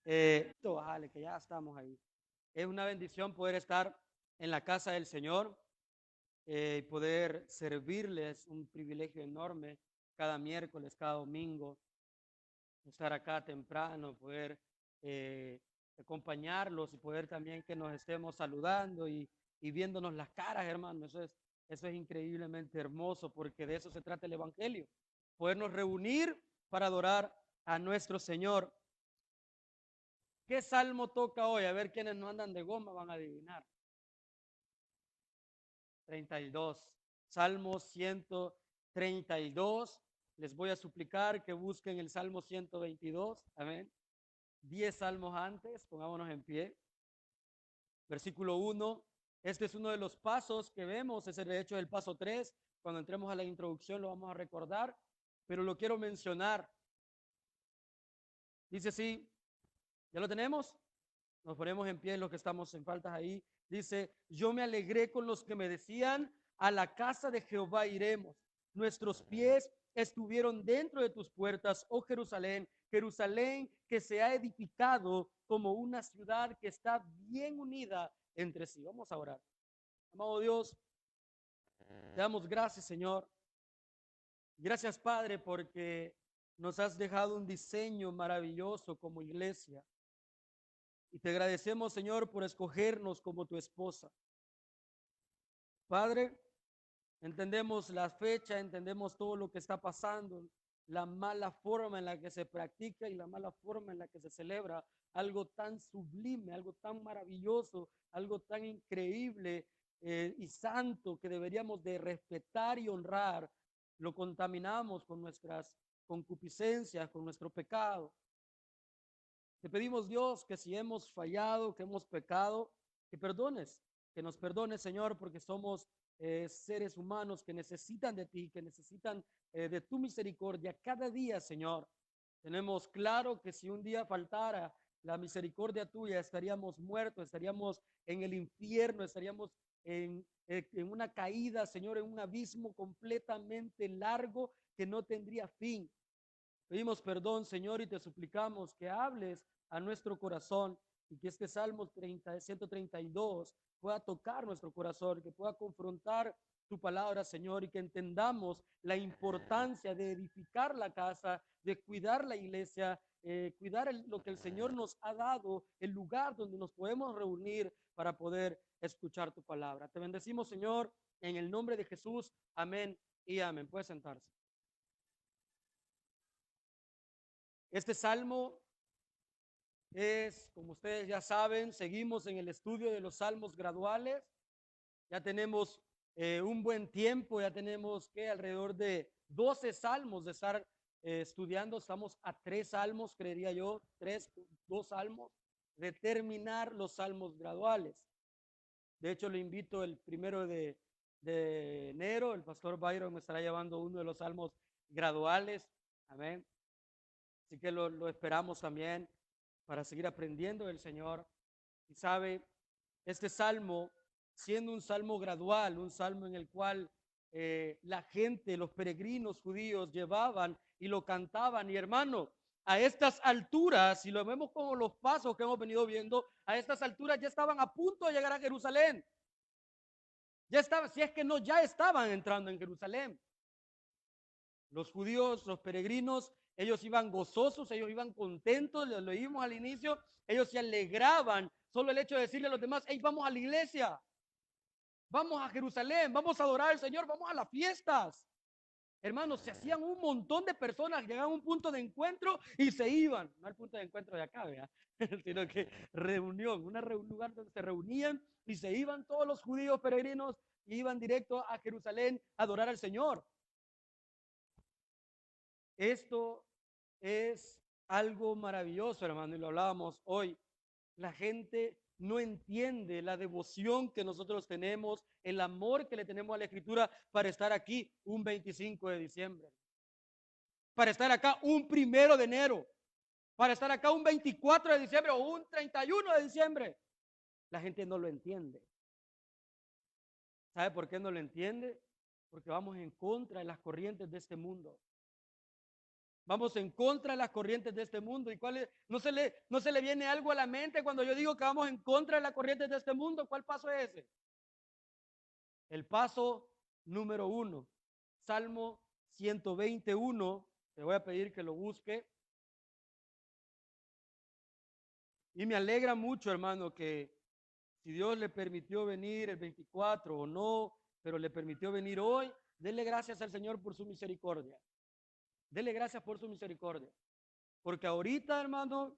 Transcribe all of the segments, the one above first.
Vale, que ya estamos ahí. Es una bendición poder estar en la casa del Señor y poder servirles, un privilegio enorme cada miércoles, cada domingo, estar acá temprano, poder eh, acompañarlos y poder también que nos estemos saludando y viéndonos las caras, hermano. Eso es increíblemente hermoso porque de eso se trata el Evangelio, podernos reunir para adorar a nuestro Señor. ¿Qué salmo toca hoy? A ver quiénes no andan de goma van a adivinar. 32. Salmo 132. Les voy a suplicar que busquen el Salmo 122. Amén. 10 salmos antes, pongámonos en pie. Versículo 1. Este es uno de los pasos que vemos, es de hecho el paso 3. Cuando entremos a la introducción lo vamos a recordar, pero lo quiero mencionar. Dice así, ¿ya lo tenemos? Nos ponemos en pie los que estamos en faltas ahí. Dice, yo me alegré con los que me decían, a la casa de Jehová iremos. Nuestros pies estuvieron dentro de tus puertas, oh Jerusalén, Jerusalén que se ha edificado como una ciudad que está bien unida entre sí. Vamos a orar. Amado Dios, te damos gracias, Señor. Gracias, Padre, porque nos has dejado un diseño maravilloso como iglesia. Y te agradecemos, Señor, por escogernos como tu esposa. Padre, entendemos la fecha, entendemos todo lo que está pasando, la mala forma en la que se practica y la mala forma en la que se celebra algo tan sublime, algo tan maravilloso, algo tan increíble y santo que deberíamos de respetar y honrar. Lo contaminamos con nuestras concupiscencias, con nuestro pecado. Te pedimos, Dios, que si hemos fallado, que hemos pecado, que nos perdones, Señor, porque somos seres humanos que necesitan de ti, que necesitan de tu misericordia cada día, Señor. Tenemos claro que si un día faltara la misericordia tuya, estaríamos muertos, estaríamos en el infierno, estaríamos en una caída, Señor, en un abismo completamente largo que no tendría fin. Pedimos perdón, Señor, y te suplicamos que hables a nuestro corazón y que este Salmo 132 pueda tocar nuestro corazón, que pueda confrontar tu palabra, Señor, y que entendamos la importancia de edificar la casa, de cuidar la iglesia, cuidar lo que el Señor nos ha dado, el lugar donde nos podemos reunir para poder escuchar tu palabra. Te bendecimos, Señor, en el nombre de Jesús. Amén y amén. Puede sentarse. Este salmo es, como ustedes ya saben, seguimos en el estudio de los salmos graduales. Ya tenemos un buen tiempo, ya tenemos que alrededor de 12 salmos de estar estudiando. Estamos a 3 salmos, creería yo, 2 salmos, de terminar los salmos graduales. De hecho, le invito el 1 de enero, el pastor Byron me estará llevando uno de los salmos graduales. Amén. Así que lo esperamos también para seguir aprendiendo del Señor. Y sabe, este salmo, siendo un salmo gradual, un salmo en el cual la gente, los peregrinos judíos llevaban y lo cantaban. Y hermano, a estas alturas, si lo vemos como los pasos que hemos venido viendo, a estas alturas ya estaban a punto de llegar a Jerusalén. Ya estaba, si es que no, ya estaban entrando en Jerusalén. Los judíos, los peregrinos, ellos iban gozosos, ellos iban contentos, lo leímos al inicio, ellos se alegraban. Solo el hecho de decirle a los demás, hey, vamos a la iglesia, vamos a Jerusalén, vamos a adorar al Señor, vamos a las fiestas. Hermanos, se hacían un montón de personas, llegaban a un punto de encuentro y se iban. No al punto de encuentro de acá, ¿vea? Sino que reunión, un lugar donde se reunían y se iban todos los judíos peregrinos y iban directo a Jerusalén a adorar al Señor. Esto es algo maravilloso, hermano, y lo hablábamos hoy. La gente no entiende la devoción que nosotros tenemos, el amor que le tenemos a la Escritura para estar aquí un 25 de diciembre, para estar acá un 1 de enero, para estar acá un 24 de diciembre o un 31 de diciembre. La gente no lo entiende. ¿Sabe por qué no lo entiende? Porque vamos en contra de las corrientes de este mundo. Vamos en contra de las corrientes de este mundo. ¿Y cuál es? No se le viene algo a la mente cuando yo digo que vamos en contra de las corrientes de este mundo? ¿Cuál paso es ese? El paso número 1. Salmo 121. Te voy a pedir que lo busque. Y me alegra mucho, hermano, que si Dios le permitió venir el 24 o no, pero le permitió venir hoy, dele gracias al Señor por su misericordia. Dele gracias por su misericordia. Porque ahorita, hermano,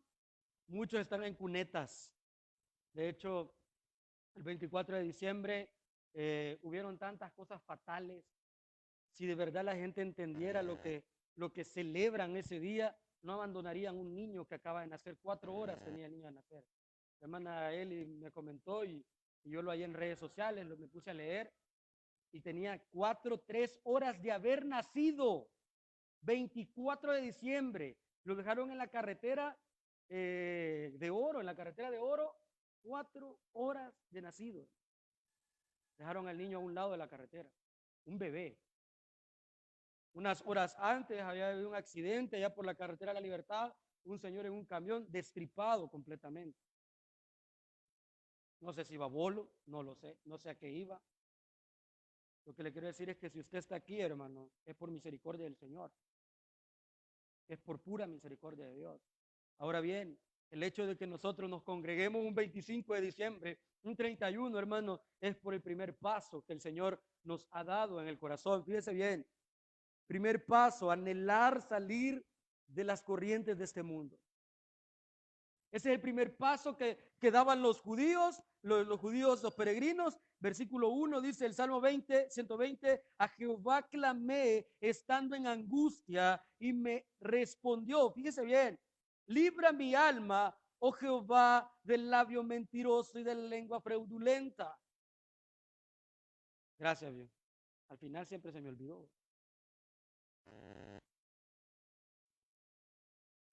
muchos están en cunetas. De hecho, el 24 de diciembre hubieron tantas cosas fatales. Si de verdad la gente entendiera lo que celebran ese día, no abandonarían un niño que acaba de nacer. 4 horas tenía el niño de nacer. La hermana Eli me comentó y yo lo hallé en redes sociales, me puse a leer y tenía 3 horas de haber nacido. 24 de diciembre. Lo dejaron en la carretera de Oro, en la carretera de Oro, 4 horas de nacido. Dejaron al niño a un lado de la carretera, un bebé. Unas horas antes había habido un accidente allá por la carretera de la Libertad, un señor en un camión destripado completamente. No sé si iba bolo, no lo sé, no sé a qué iba. Lo que le quiero decir es que si usted está aquí, hermano, es por misericordia del Señor. Es por pura misericordia de Dios. Ahora bien, el hecho de que nosotros nos congreguemos un 25 de diciembre, un 31, hermano, es por el primer paso que el Señor nos ha dado en el corazón. Fíjese bien, primer paso, anhelar salir de las corrientes de este mundo. Ese es el primer paso que daban los judíos, los peregrinos. Versículo 1 dice el Salmo 120, a Jehová clamé estando en angustia y me respondió. Fíjese bien, libra mi alma, oh Jehová, del labio mentiroso y de la lengua fraudulenta. Gracias, bien. Al final siempre se me olvidó.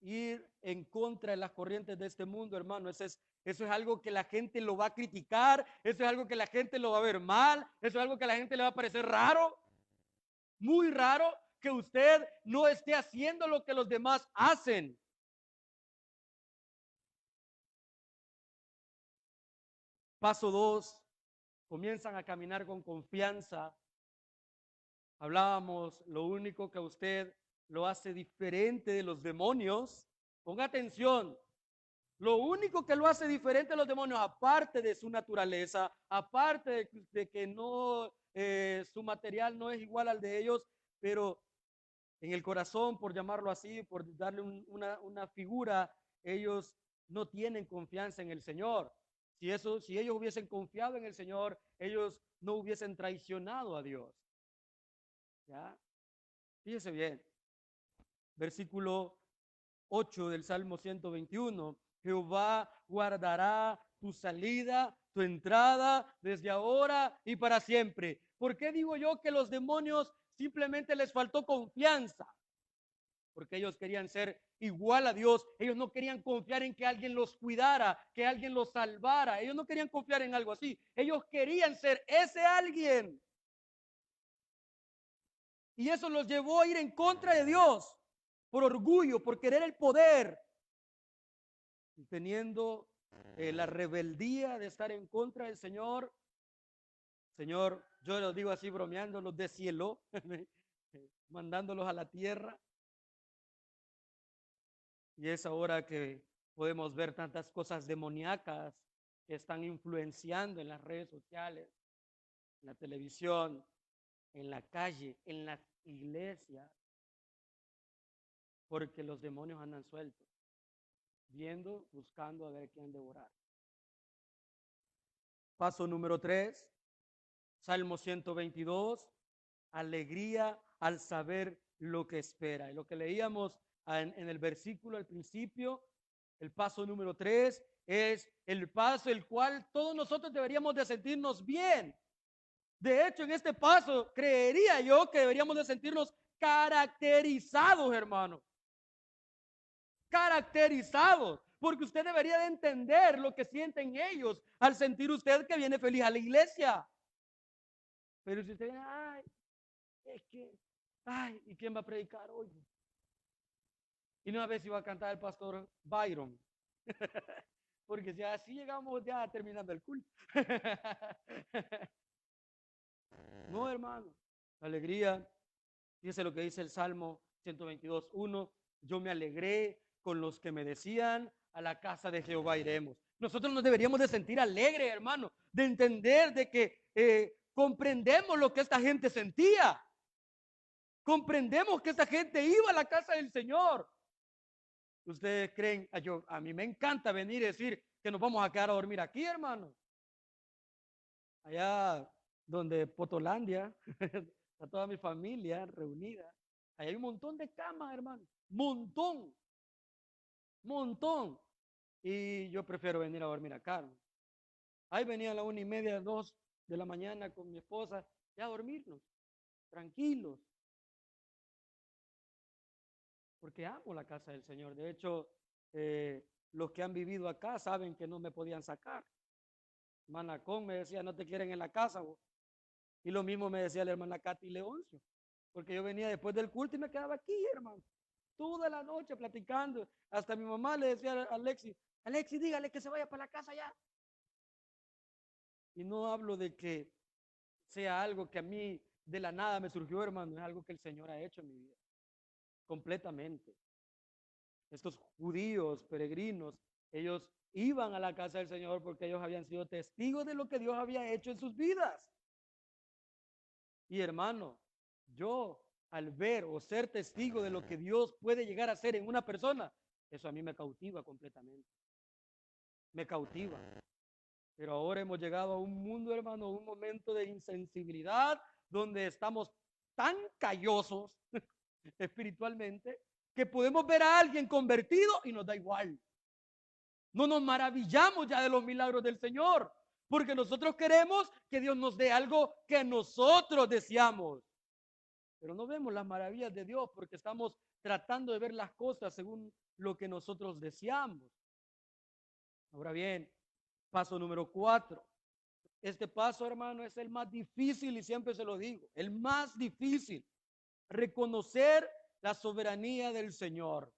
Ir en contra de las corrientes de este mundo, hermano, eso es algo que la gente lo va a criticar, eso es algo que la gente lo va a ver mal, eso es algo que a la gente le va a parecer raro, muy raro que usted no esté haciendo lo que los demás hacen. Paso 2, comienzan a caminar con confianza. Hablábamos, lo único que a usted lo hace diferente de los demonios. Ponga atención, lo único que lo hace diferente a los demonios, aparte de su naturaleza, aparte de que no, su material no es igual al de ellos, pero en el corazón, por llamarlo así, por darle una figura, ellos no tienen confianza en el Señor. Si ellos hubiesen confiado en el Señor, ellos no hubiesen traicionado a Dios. ¿Ya? Fíjese bien. Versículo 8 del Salmo 121. Jehová guardará tu salida, tu entrada, desde ahora y para siempre. ¿Por qué digo yo que los demonios simplemente les faltó confianza? Porque ellos querían ser igual a Dios. Ellos no querían confiar en que alguien los cuidara, que alguien los salvara. Ellos no querían confiar en algo así. Ellos querían ser ese alguien. Y eso los llevó a ir en contra de Dios por orgullo, por querer el poder, y teniendo la rebeldía de estar en contra del Señor. Señor, yo lo digo así bromeando, los de cielo, mandándolos a la tierra. Y es ahora que podemos ver tantas cosas demoníacas que están influenciando en las redes sociales, en la televisión, en la calle, en las iglesias, porque los demonios andan sueltos, viendo, buscando a ver quién devorar. Paso número 3, Salmo 122, alegría al saber lo que espera. Y lo que leíamos en el versículo al principio, el paso número 3 es el paso el cual todos nosotros deberíamos de sentirnos bien. De hecho, en este paso creería yo que deberíamos de sentirnos caracterizados, hermano. Caracterizados, porque usted debería de entender lo que sienten ellos al sentir usted que viene feliz a la iglesia. Pero si usted viene, ay, es que, ay, ¿y quién va a predicar hoy? Y una vez iba a cantar el pastor Byron. Porque si así llegamos ya terminando el culto. No, hermano. La alegría. Fíjese lo que dice el Salmo 122:1. Yo me alegré con los que me decían, a la casa de Jehová iremos. Nosotros nos deberíamos de sentir alegres, hermano, de entender de que comprendemos lo que esta gente sentía. Comprendemos que esta gente iba a la casa del Señor. Ustedes creen, a mí me encanta venir y decir que nos vamos a quedar a dormir aquí, hermano. Allá donde Potolandia, está toda mi familia reunida. Ahí hay un montón de camas, hermano. Montón. Montón. Y yo prefiero venir a dormir acá, ¿no? Ahí venía a la 1:30, 2 de la mañana con mi esposa, ya a dormirnos, tranquilos. Porque amo la casa del Señor. De hecho, los que han vivido acá saben que no me podían sacar. Manacón me decía, no te quieren en la casa, vos. Y lo mismo me decía la hermana Katy Leoncio, porque yo venía después del culto y me quedaba aquí, hermano, toda la noche platicando. Hasta mi mamá le decía a Alexis, Alexis, dígale que se vaya para la casa ya. Y no hablo de que sea algo que a mí de la nada me surgió, hermano, es algo que el Señor ha hecho en mi vida, completamente. Estos judíos peregrinos, ellos iban a la casa del Señor porque ellos habían sido testigos de lo que Dios había hecho en sus vidas. Y hermano, yo al ver o ser testigo de lo que Dios puede llegar a hacer en una persona, eso a mí me cautiva completamente. Me cautiva. Pero ahora hemos llegado a un mundo, hermano, un momento de insensibilidad donde estamos tan callosos espiritualmente que podemos ver a alguien convertido y nos da igual. No nos maravillamos ya de los milagros del Señor, porque nosotros queremos que Dios nos dé algo que nosotros deseamos. Pero no vemos las maravillas de Dios porque estamos tratando de ver las cosas según lo que nosotros deseamos. Ahora bien, paso número 4. Este paso, hermano, es el más difícil y siempre se lo digo, el más difícil. Reconocer la soberanía del Señor.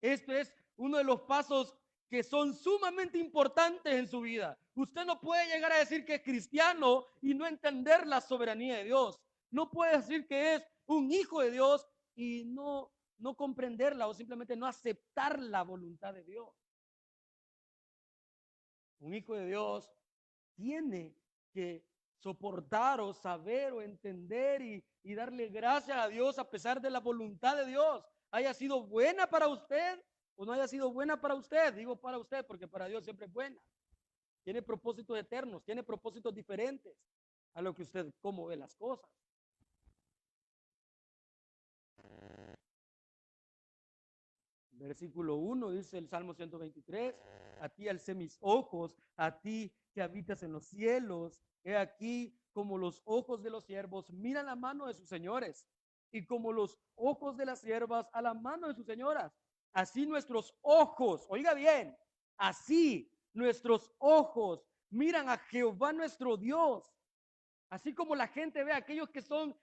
Este es uno de los pasos que son sumamente importantes en su vida. Usted no puede llegar a decir que es cristiano y no entender la soberanía de Dios. No puede decir que es un hijo de Dios y no comprenderla o simplemente no aceptar la voluntad de Dios. Un hijo de Dios tiene que soportar o saber o entender y darle gracias a Dios a pesar de la voluntad de Dios. Haya sido buena para usted o no haya sido buena para usted. Digo para usted porque para Dios siempre es buena. Tiene propósitos eternos, tiene propósitos diferentes a lo que usted cómo ve las cosas. Versículo 1 dice el Salmo 123, a ti alcé mis ojos, a ti que habitas en los cielos, he aquí como los ojos de los siervos miran la mano de sus señores y como los ojos de las siervas a la mano de sus señoras. Así nuestros ojos, oiga bien, así nuestros ojos miran a Jehová nuestro Dios. Así como la gente ve a aquellos que son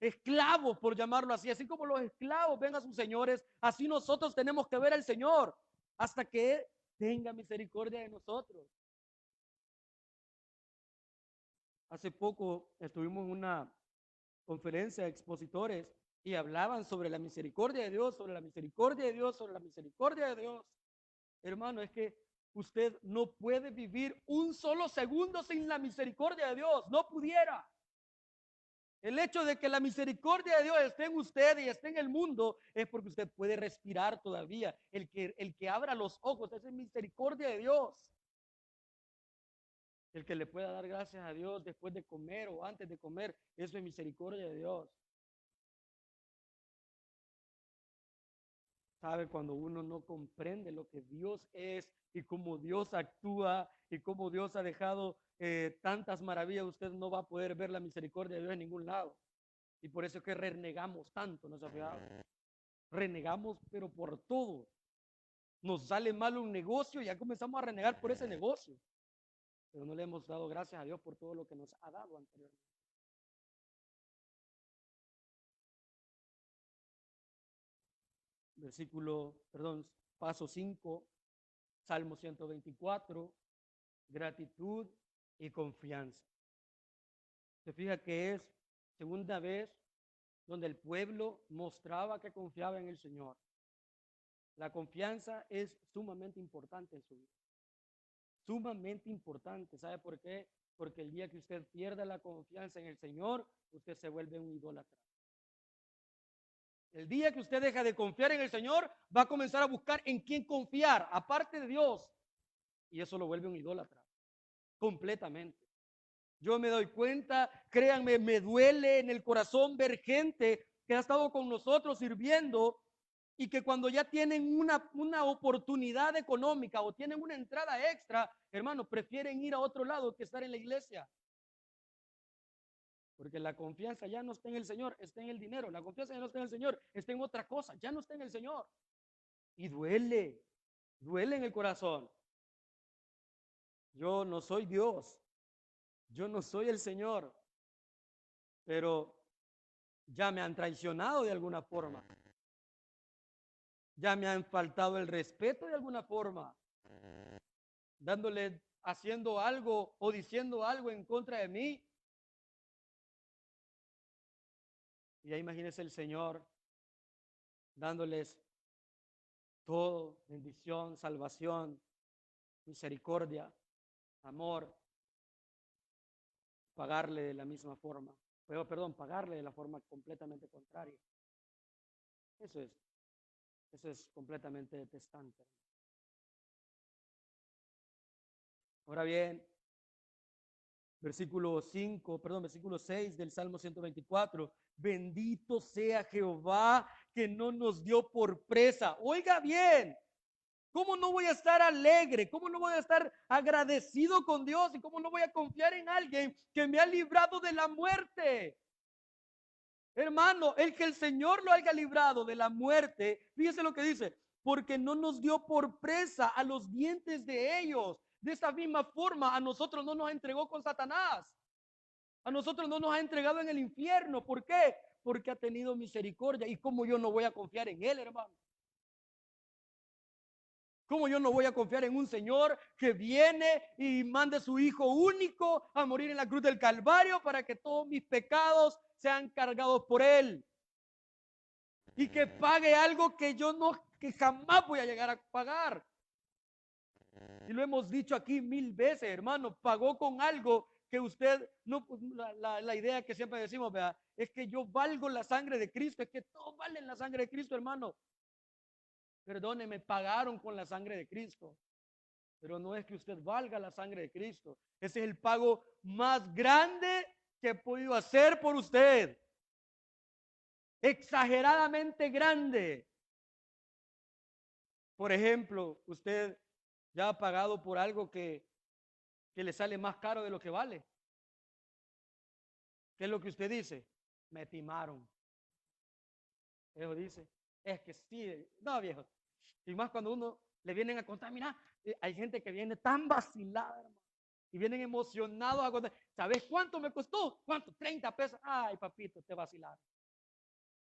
esclavos, por llamarlo así como los esclavos ven a sus señores, así nosotros tenemos que ver al Señor hasta que tenga misericordia de nosotros. Hace poco estuvimos en una conferencia de expositores y hablaban sobre la misericordia de Dios, sobre la misericordia de Dios, sobre la misericordia de Dios. Hermano, es que usted no puede vivir un solo segundo sin la misericordia de Dios, no pudiera. El hecho de que la misericordia de Dios esté en usted y esté en el mundo es porque usted puede respirar todavía. El que abra los ojos, esa es misericordia de Dios. El que le pueda dar gracias a Dios después de comer o antes de comer, eso es misericordia de Dios. Sabe, cuando uno no comprende lo que Dios es y cómo Dios actúa y cómo Dios ha dejado tantas maravillas, usted no va a poder ver la misericordia de Dios en ningún lado. Y por eso es que renegamos tanto, ¿no se ha fijado? Renegamos, pero por todo. Nos sale mal un negocio y ya comenzamos a renegar por ese negocio. Pero no le hemos dado gracias a Dios por todo lo que nos ha dado anteriormente. Paso 5, Salmo 124, gratitud y confianza. Se fija que es segunda vez donde el pueblo mostraba que confiaba en el Señor. La confianza es sumamente importante en su vida. Sumamente importante. ¿Sabe por qué? Porque el día que usted pierda la confianza en el Señor, usted se vuelve un idólatra. El día que usted deja de confiar en el Señor, va a comenzar a buscar en quién confiar, aparte de Dios. Y eso lo vuelve un idólatra. Completamente. Yo me doy cuenta, créanme, me duele en el corazón ver gente que ha estado con nosotros sirviendo y que cuando ya tienen una oportunidad económica o tienen una entrada extra, hermano, prefieren ir a otro lado que estar en la iglesia. Porque la confianza ya no está en el Señor, está en el dinero. La confianza ya no está en el Señor, está en otra cosa, ya no está en el Señor. Y duele, duele en el corazón. Yo no soy Dios, yo no soy el Señor, pero ya me han traicionado de alguna forma. Ya me han faltado el respeto de alguna forma, haciendo algo o diciendo algo en contra de mí. Y ya imagínese el Señor dándoles todo, bendición, salvación, misericordia, amor, pagarle de la misma forma, pagarle de la forma completamente contraria. Eso es completamente detestante. Ahora bien, versículo 6 del Salmo 124, bendito sea Jehová que no nos dio por presa. Oiga bien, ¿cómo no voy a estar alegre? ¿Cómo no voy a estar agradecido con Dios? ¿Y cómo no voy a confiar en alguien que me ha librado de la muerte? Hermano, el que el Señor lo haya librado de la muerte, fíjese lo que dice, porque no nos dio por presa a los dientes de ellos. De esta misma forma, a nosotros no nos entregó con Satanás. A nosotros no nos ha entregado en el infierno. ¿Por qué? Porque ha tenido misericordia. ¿Y cómo yo no voy a confiar en Él, hermano? ¿Cómo yo no voy a confiar en un Señor que viene y manda a su Hijo único a morir en la cruz del Calvario para que todos mis pecados sean cargados por Él? Y que pague algo que que jamás voy a llegar a pagar. Y lo hemos dicho aquí 1000 veces, hermano, pagó con algo que usted, no, la idea que siempre decimos, ¿verdad? Es que yo valgo la sangre de Cristo, es que todos valen la sangre de Cristo, hermano. Perdóneme, pagaron con la sangre de Cristo, pero no es que usted valga la sangre de Cristo. Ese es el pago más grande que he podido hacer por usted. Exageradamente grande. Por ejemplo, usted ya ha pagado por algo que le sale más caro de lo que vale. ¿Qué es lo que usted dice? Me timaron. Eso dice. Es que sí, no, viejo. Y más cuando uno le vienen a contar, mira, hay gente que viene tan vacilada, hermano, y vienen emocionados a contar. ¿Sabes cuánto me costó? ¿Cuánto? 30 pesos. Ay, papito, te vacilaron.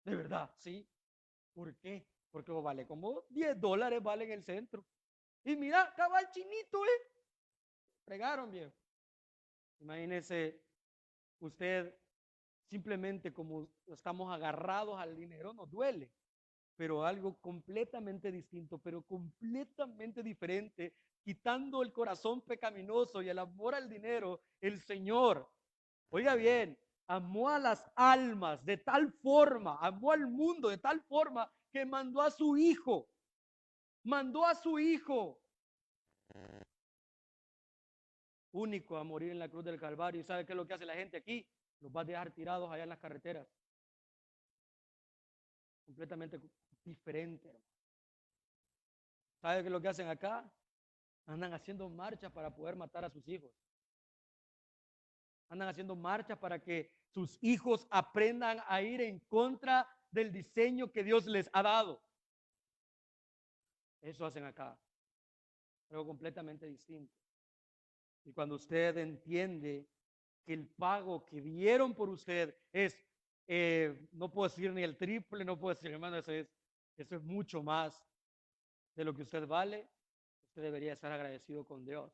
De verdad, sí. ¿Por qué? Porque vale como $10 vale en el centro. Y mira, cabal chinito, fregaron, viejo. Imagínese usted, simplemente como estamos agarrados al dinero, nos duele, pero algo completamente distinto, pero completamente diferente, quitando el corazón pecaminoso y el amor al dinero, el Señor, oiga bien, amó a las almas de tal forma, amó al mundo de tal forma que mandó a su hijo, único a morir en la cruz del Calvario. ¿Y sabe qué es lo que hace la gente aquí? Los va a dejar tirados allá en las carreteras. Completamente diferente, hermano. ¿Sabe qué es lo que hacen acá? Andan haciendo marchas para poder matar a sus hijos. Andan haciendo marchas para que sus hijos aprendan a ir en contra del diseño que Dios les ha dado. Eso hacen acá. Algo completamente distinto. Y cuando usted entiende que el pago que dieron por usted es, no puedo decir ni el triple, no puedo decir, hermano, eso es Eso es mucho más de lo que usted vale. Usted debería estar agradecido con Dios.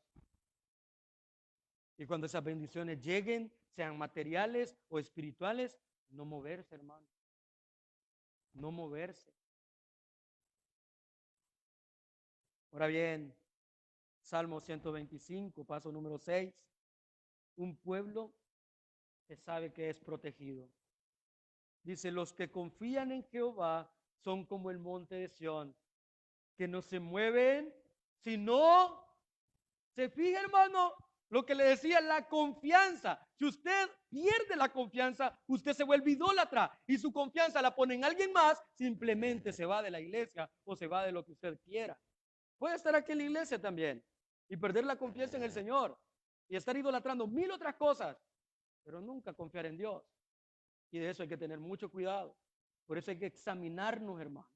Y cuando esas bendiciones lleguen, sean materiales o espirituales, no moverse, hermano. No moverse. Ahora bien, Salmo 125, paso número 6. Un pueblo que sabe que es protegido. Dice, los que confían en Jehová son como el monte de Sión, que no se mueven, sino se fija, hermano, lo que le decía, la confianza. Si usted pierde la confianza, usted se vuelve idólatra y su confianza la pone en alguien más, simplemente se va de la iglesia o se va de lo que usted quiera. Puede estar aquí en la iglesia también y perder la confianza en el Señor y estar idolatrando mil otras cosas, pero nunca confiar en Dios. Y de eso hay que tener mucho cuidado. Por eso hay que examinarnos, hermano.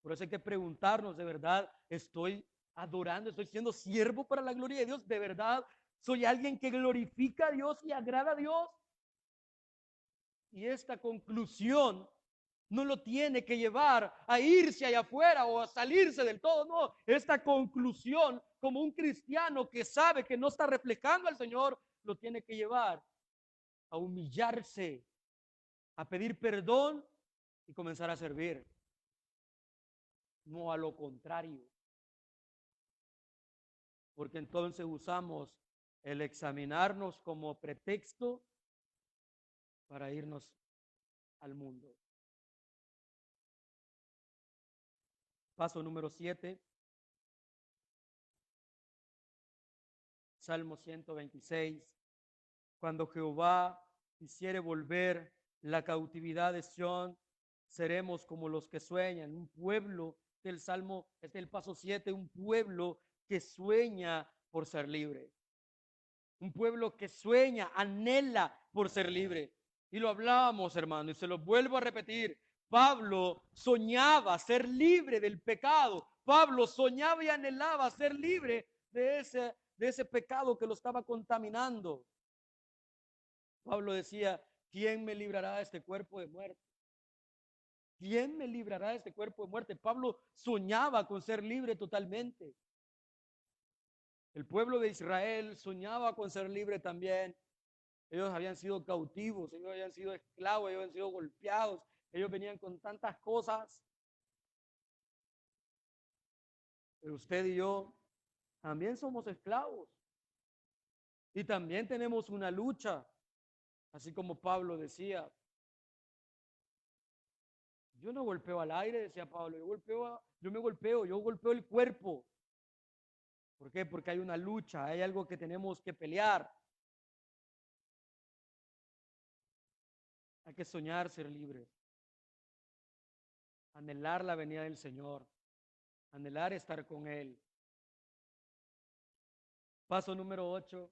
Por eso hay que preguntarnos, ¿de verdad estoy adorando, estoy siendo siervo para la gloria de Dios? ¿De verdad soy alguien que glorifica a Dios y agrada a Dios? Y esta conclusión no lo tiene que llevar a irse allá afuera o a salirse del todo, no. Esta conclusión, como un cristiano que sabe que no está reflejando al Señor, lo tiene que llevar a humillarse, a pedir perdón y comenzar a servir. No a lo contrario. Porque entonces usamos el examinarnos como pretexto para irnos al mundo. Paso número 7. Salmo 126. Cuando Jehová quisiere volver la cautividad de Sión, seremos como los que sueñan. Un pueblo, del Salmo, este es el paso 7, un pueblo que sueña por ser libre. Un pueblo que sueña, anhela por ser libre. Y lo hablábamos, hermano, y se lo vuelvo a repetir. Pablo soñaba ser libre del pecado. Pablo soñaba y anhelaba ser libre de ese pecado que lo estaba contaminando. Pablo decía, ¿quién me librará de este cuerpo de muerte? ¿Quién me librará de este cuerpo de muerte? Pablo soñaba con ser libre totalmente. El pueblo de Israel soñaba con ser libre también. Ellos habían sido cautivos, ellos habían sido esclavos, ellos habían sido golpeados, ellos venían con tantas cosas. Pero usted y yo también somos esclavos y también tenemos una lucha, así como Pablo decía. Yo no golpeo al aire, decía Pablo, yo golpeo el cuerpo. ¿Por qué? Porque hay una lucha, hay algo que tenemos que pelear. Hay que soñar ser libres, anhelar la venida del Señor, anhelar estar con Él. Paso número 8.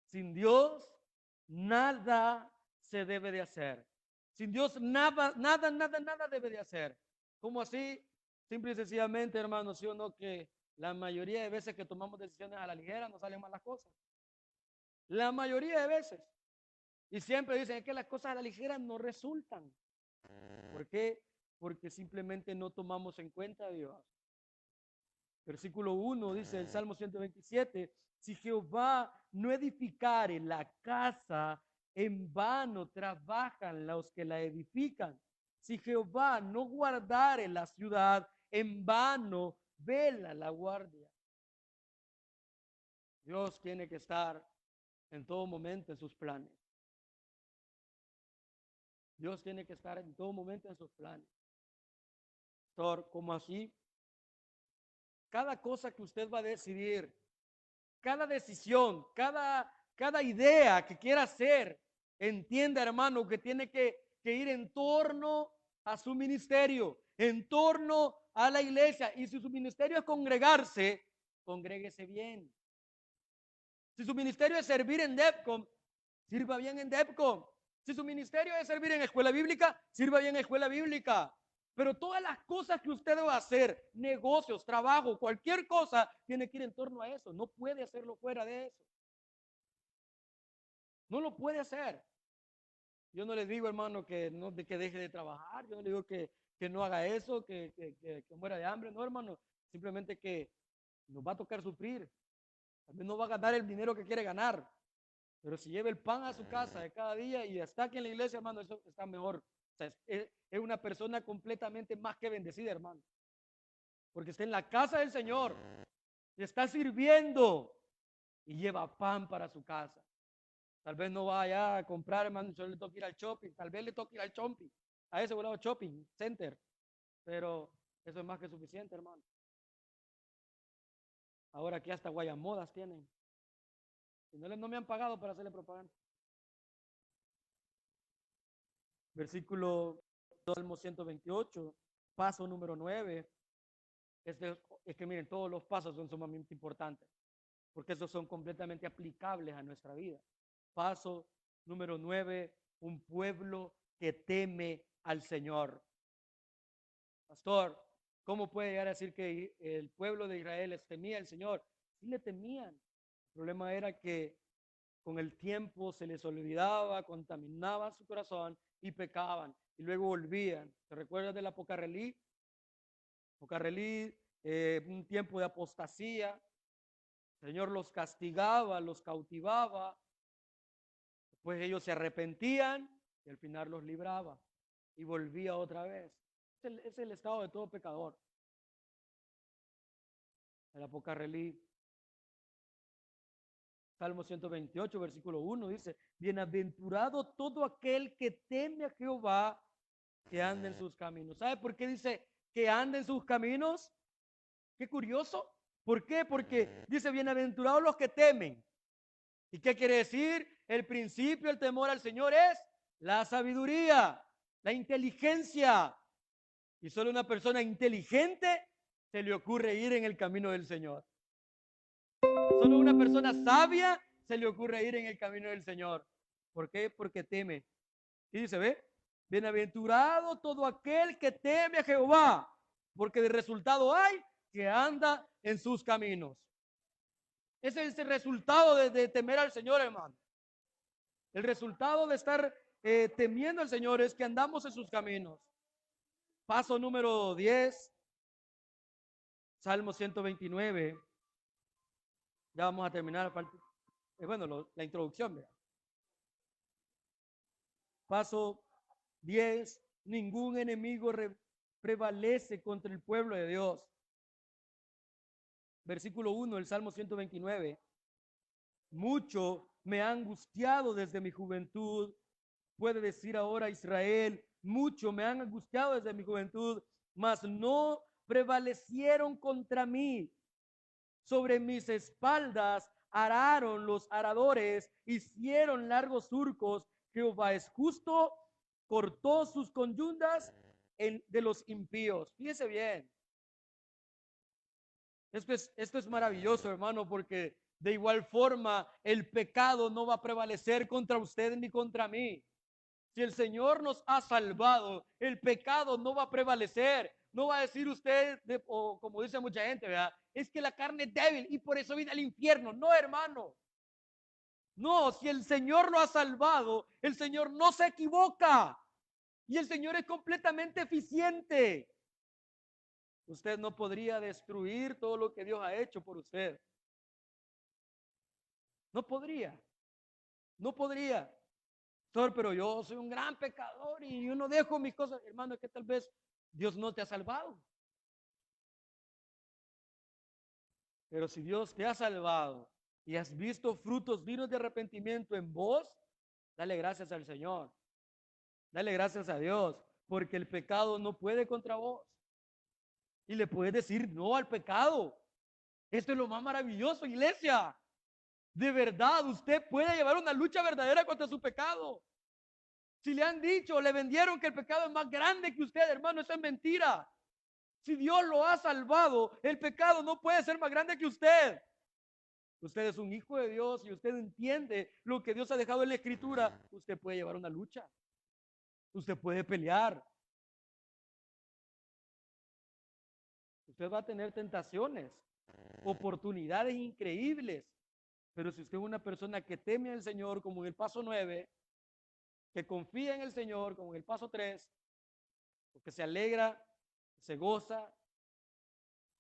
Sin Dios, nada se debe de hacer. Sin Dios, nada debe de hacer. ¿Cómo así? Simple y sencillamente, hermanos, ¿sí o no? Que la mayoría de veces que tomamos decisiones a la ligera nos salen mal las cosas. La mayoría de veces. Y siempre dicen que las cosas a la ligera no resultan. ¿Por qué? Porque simplemente no tomamos en cuenta a Dios. Versículo 1 dice el Salmo 127, si Jehová no edificare la casa, en vano trabajan los que la edifican. Si Jehová no guardare la ciudad, en vano vela la guardia. Dios tiene que estar en todo momento en sus planes. Dios tiene que estar en todo momento en sus planes. Pastor, ¿cómo así? Cada cosa que usted va a decidir, cada decisión, cada idea que quiera hacer, entienda, hermano, que tiene que ir en torno a su ministerio, en torno a la iglesia. Y si su ministerio es congregarse, congréguese bien. Si su ministerio es servir en DEPCOM, sirva bien en DEPCOM. Si su ministerio es servir en escuela bíblica, sirva bien en escuela bíblica. Pero todas las cosas que usted va a hacer, negocios, trabajo, cualquier cosa, tiene que ir en torno a eso. No puede hacerlo fuera de eso. No lo puede hacer. Yo no le digo, hermano, que deje de trabajar. Yo no le digo que no haga eso, que muera de hambre. No, hermano. Simplemente que nos va a tocar sufrir. Tal vez no va a ganar el dinero que quiere ganar. Pero si lleva el pan a su casa de cada día y está aquí en la iglesia, hermano, eso está mejor. O sea, es una persona completamente más que bendecida, hermano. Porque está en la casa del Señor y está sirviendo y lleva pan para su casa. Tal vez no vaya a comprar, hermano, solo le toca ir al shopping. Tal vez le toque ir al shopping, a ese volado shopping center. Pero eso es más que suficiente, hermano. Ahora aquí hasta guayamodas tienen. Y no me han pagado para hacerle propaganda. Versículo Salmo 128, paso número 9. Es que miren, todos los pasos son sumamente importantes, porque esos son completamente aplicables a nuestra vida. Paso número 9, un pueblo que teme al Señor. Pastor, ¿cómo puede llegar a decir que el pueblo de Israel les temía al Señor? Sí le temían. El problema era que con el tiempo se les olvidaba, contaminaban su corazón y pecaban. Y luego volvían. ¿Te recuerdas del Apocarrelí? Apocarrelí, un tiempo de apostasía. El Señor los castigaba, los cautivaba. Pues ellos se arrepentían y al final los libraba y volvía otra vez. Es el estado de todo pecador. El Apocarrelí. Salmo 128, versículo 1 dice, bienaventurado todo aquel que teme a Jehová, que anda en sus caminos. ¿Sabe por qué dice que anda en sus caminos? Qué curioso. ¿Por qué? Porque dice, bienaventurados los que temen. ¿Y qué quiere decir? El principio, el temor al Señor es la sabiduría, la inteligencia. Y solo una persona inteligente se le ocurre ir en el camino del Señor. Solo una persona sabia se le ocurre ir en el camino del Señor. ¿Por qué? Porque teme. Y dice, ve, bienaventurado todo aquel que teme a Jehová, porque de resultado hay que anda en sus caminos. Ese es el resultado de temer al Señor, hermano. El resultado de estar temiendo al Señor es que andamos en sus caminos. Paso número 10, Salmo 129. Ya vamos a terminar. Bueno, la introducción. ¿Verdad? Paso 10. Ningún enemigo prevalece contra el pueblo de Dios. Versículo 1 del Salmo 129. Mucho me ha angustiado desde mi juventud. Puede decir ahora Israel, mucho me han angustiado desde mi juventud, mas no prevalecieron contra mí. Sobre mis espaldas araron los aradores, hicieron largos surcos. Jehová es justo, cortó sus conyundas de los impíos. Fíjese bien. Esto es maravilloso, hermano, porque de igual forma el pecado no va a prevalecer contra usted ni contra mí. Si el Señor nos ha salvado, el pecado no va a prevalecer. No va a decir usted, o como dice mucha gente, ¿verdad? Es que la carne es débil y por eso viene al infierno. No, hermano. No, si el Señor lo ha salvado, el Señor no se equivoca. Y el Señor es completamente eficiente. Usted no podría destruir todo lo que Dios ha hecho por usted. No podría. No podría. Pero yo soy un gran pecador y yo no dejo mis cosas. Hermano, es que tal vez Dios no te ha salvado. Pero si Dios te ha salvado y has visto frutos dignos de arrepentimiento en vos, dale gracias al Señor. Dale gracias a Dios, porque el pecado no puede contra vos. Y le puedes decir no al pecado. Esto es lo más maravilloso, iglesia. De verdad, usted puede llevar una lucha verdadera contra su pecado. Si le han dicho, le vendieron que el pecado es más grande que usted, hermano, eso es mentira. Si Dios lo ha salvado, el pecado no puede ser más grande que usted. Usted es un hijo de Dios y usted entiende lo que Dios ha dejado en la Escritura. Usted puede llevar una lucha. Usted puede pelear. Usted va a tener tentaciones, oportunidades increíbles. Pero si usted es una persona que teme al Señor, como en el paso 9, que confía en el Señor, como en el paso 3, que se alegra, se goza,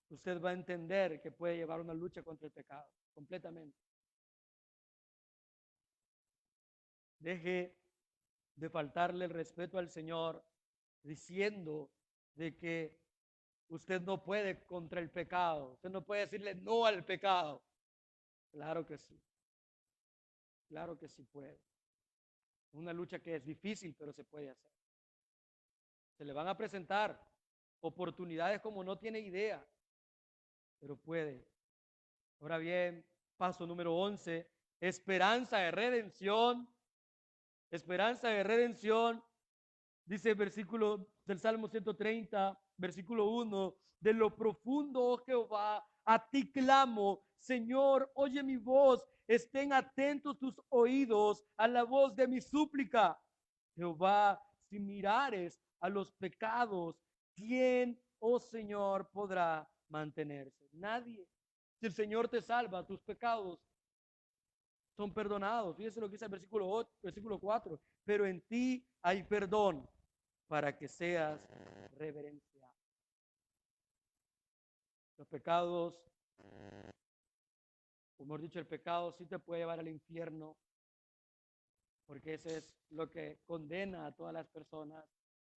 usted va a entender que puede llevar una lucha contra el pecado completamente. Deje de faltarle el respeto al Señor diciendo de que usted no puede contra el pecado. Usted no puede decirle no al pecado. Claro que sí. Claro que sí puede. Una lucha que es difícil, pero se puede hacer. Se le van a presentar oportunidades como no tiene idea, pero puede. Ahora bien, paso número 11, esperanza de redención. Esperanza de redención. Dice el versículo del Salmo 130, versículo 1, de lo profundo, oh Jehová, a ti clamo, Señor, oye mi voz, estén atentos tus oídos a la voz de mi súplica. Jehová, si mirares a los pecados, ¿quién, oh Señor, podrá mantenerse? Nadie. Si el Señor te salva, tus pecados son perdonados. Fíjense lo que dice el versículo 8, versículo 4. Pero en ti hay perdón para que seas reverenciado. Los pecados, como hemos dicho, el pecado sí te puede llevar al infierno, porque ese es lo que condena a todas las personas,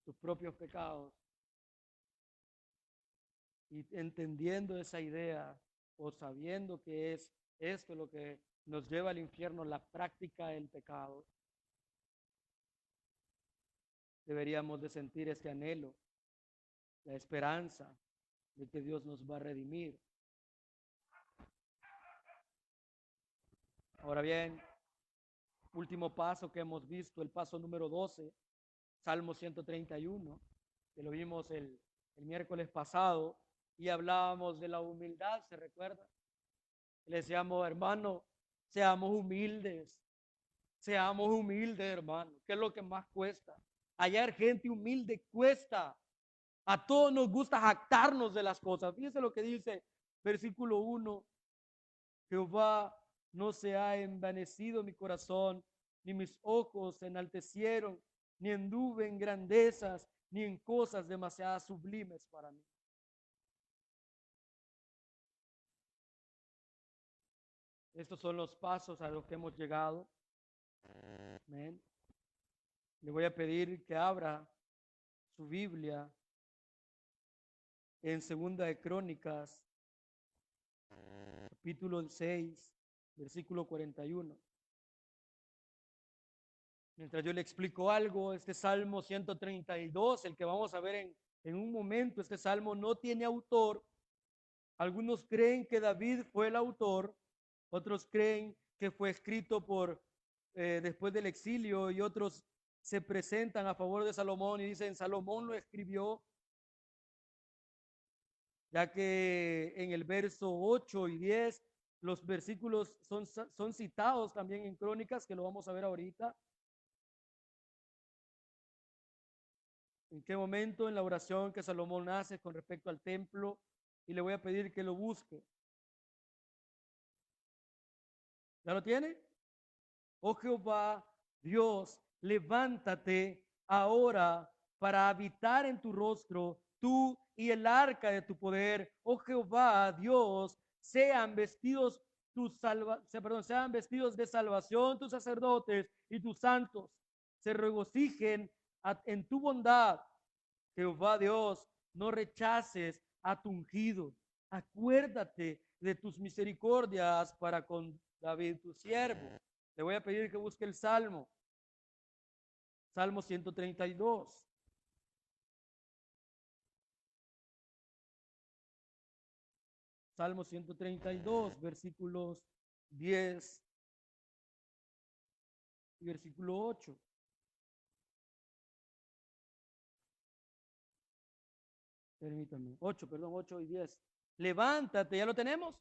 sus propios pecados. Y entendiendo esa idea o sabiendo que es esto lo que nos lleva al infierno, la práctica del pecado, deberíamos de sentir este anhelo, la esperanza de que Dios nos va a redimir. Ahora bien, último paso que hemos visto, el paso número 12, Salmo 131, que lo vimos el miércoles pasado y hablábamos de la humildad, ¿se recuerda? Le decíamos, hermano, seamos humildes, hermano, ¿qué es lo que más cuesta? Hallar gente humilde cuesta. A todos nos gusta jactarnos de las cosas. Fíjense lo que dice versículo 1. Jehová, no se ha envanecido mi corazón, ni mis ojos se enaltecieron, ni anduve en grandezas, ni en cosas demasiadas sublimes para mí. Estos son los pasos a los que hemos llegado. Amén. Le voy a pedir que abra su Biblia en Segunda de Crónicas, capítulo 6, versículo 41. Mientras yo le explico algo, este Salmo 132, el que vamos a ver en un momento, este Salmo no tiene autor. Algunos creen que David fue el autor, otros creen que fue escrito después del exilio, y otros se presentan a favor de Salomón y dicen Salomón lo escribió, ya que en el verso 8 y 10 los versículos son citados también en Crónicas, que lo vamos a ver ahorita. ¿En qué momento? En la oración que Salomón hace con respecto al templo, y le voy a pedir que lo busque. ¿Ya lo tiene? Oh Jehová, Dios, levántate ahora para habitar en tu rostro, tú y el arca de tu poder. Oh Jehová, Dios, sean vestidos sean vestidos de salvación tus sacerdotes y tus santos. Se regocijen en tu bondad. Jehová Dios, no rechaces a tu ungido. Acuérdate de tus misericordias para con David tu siervo. Le voy a pedir que busque el Salmo. Salmo 132. Salmo 132, versículos 10 y versículo 8. Permítame. 8, perdón, 8 y 10. Levántate, ¿ya lo tenemos?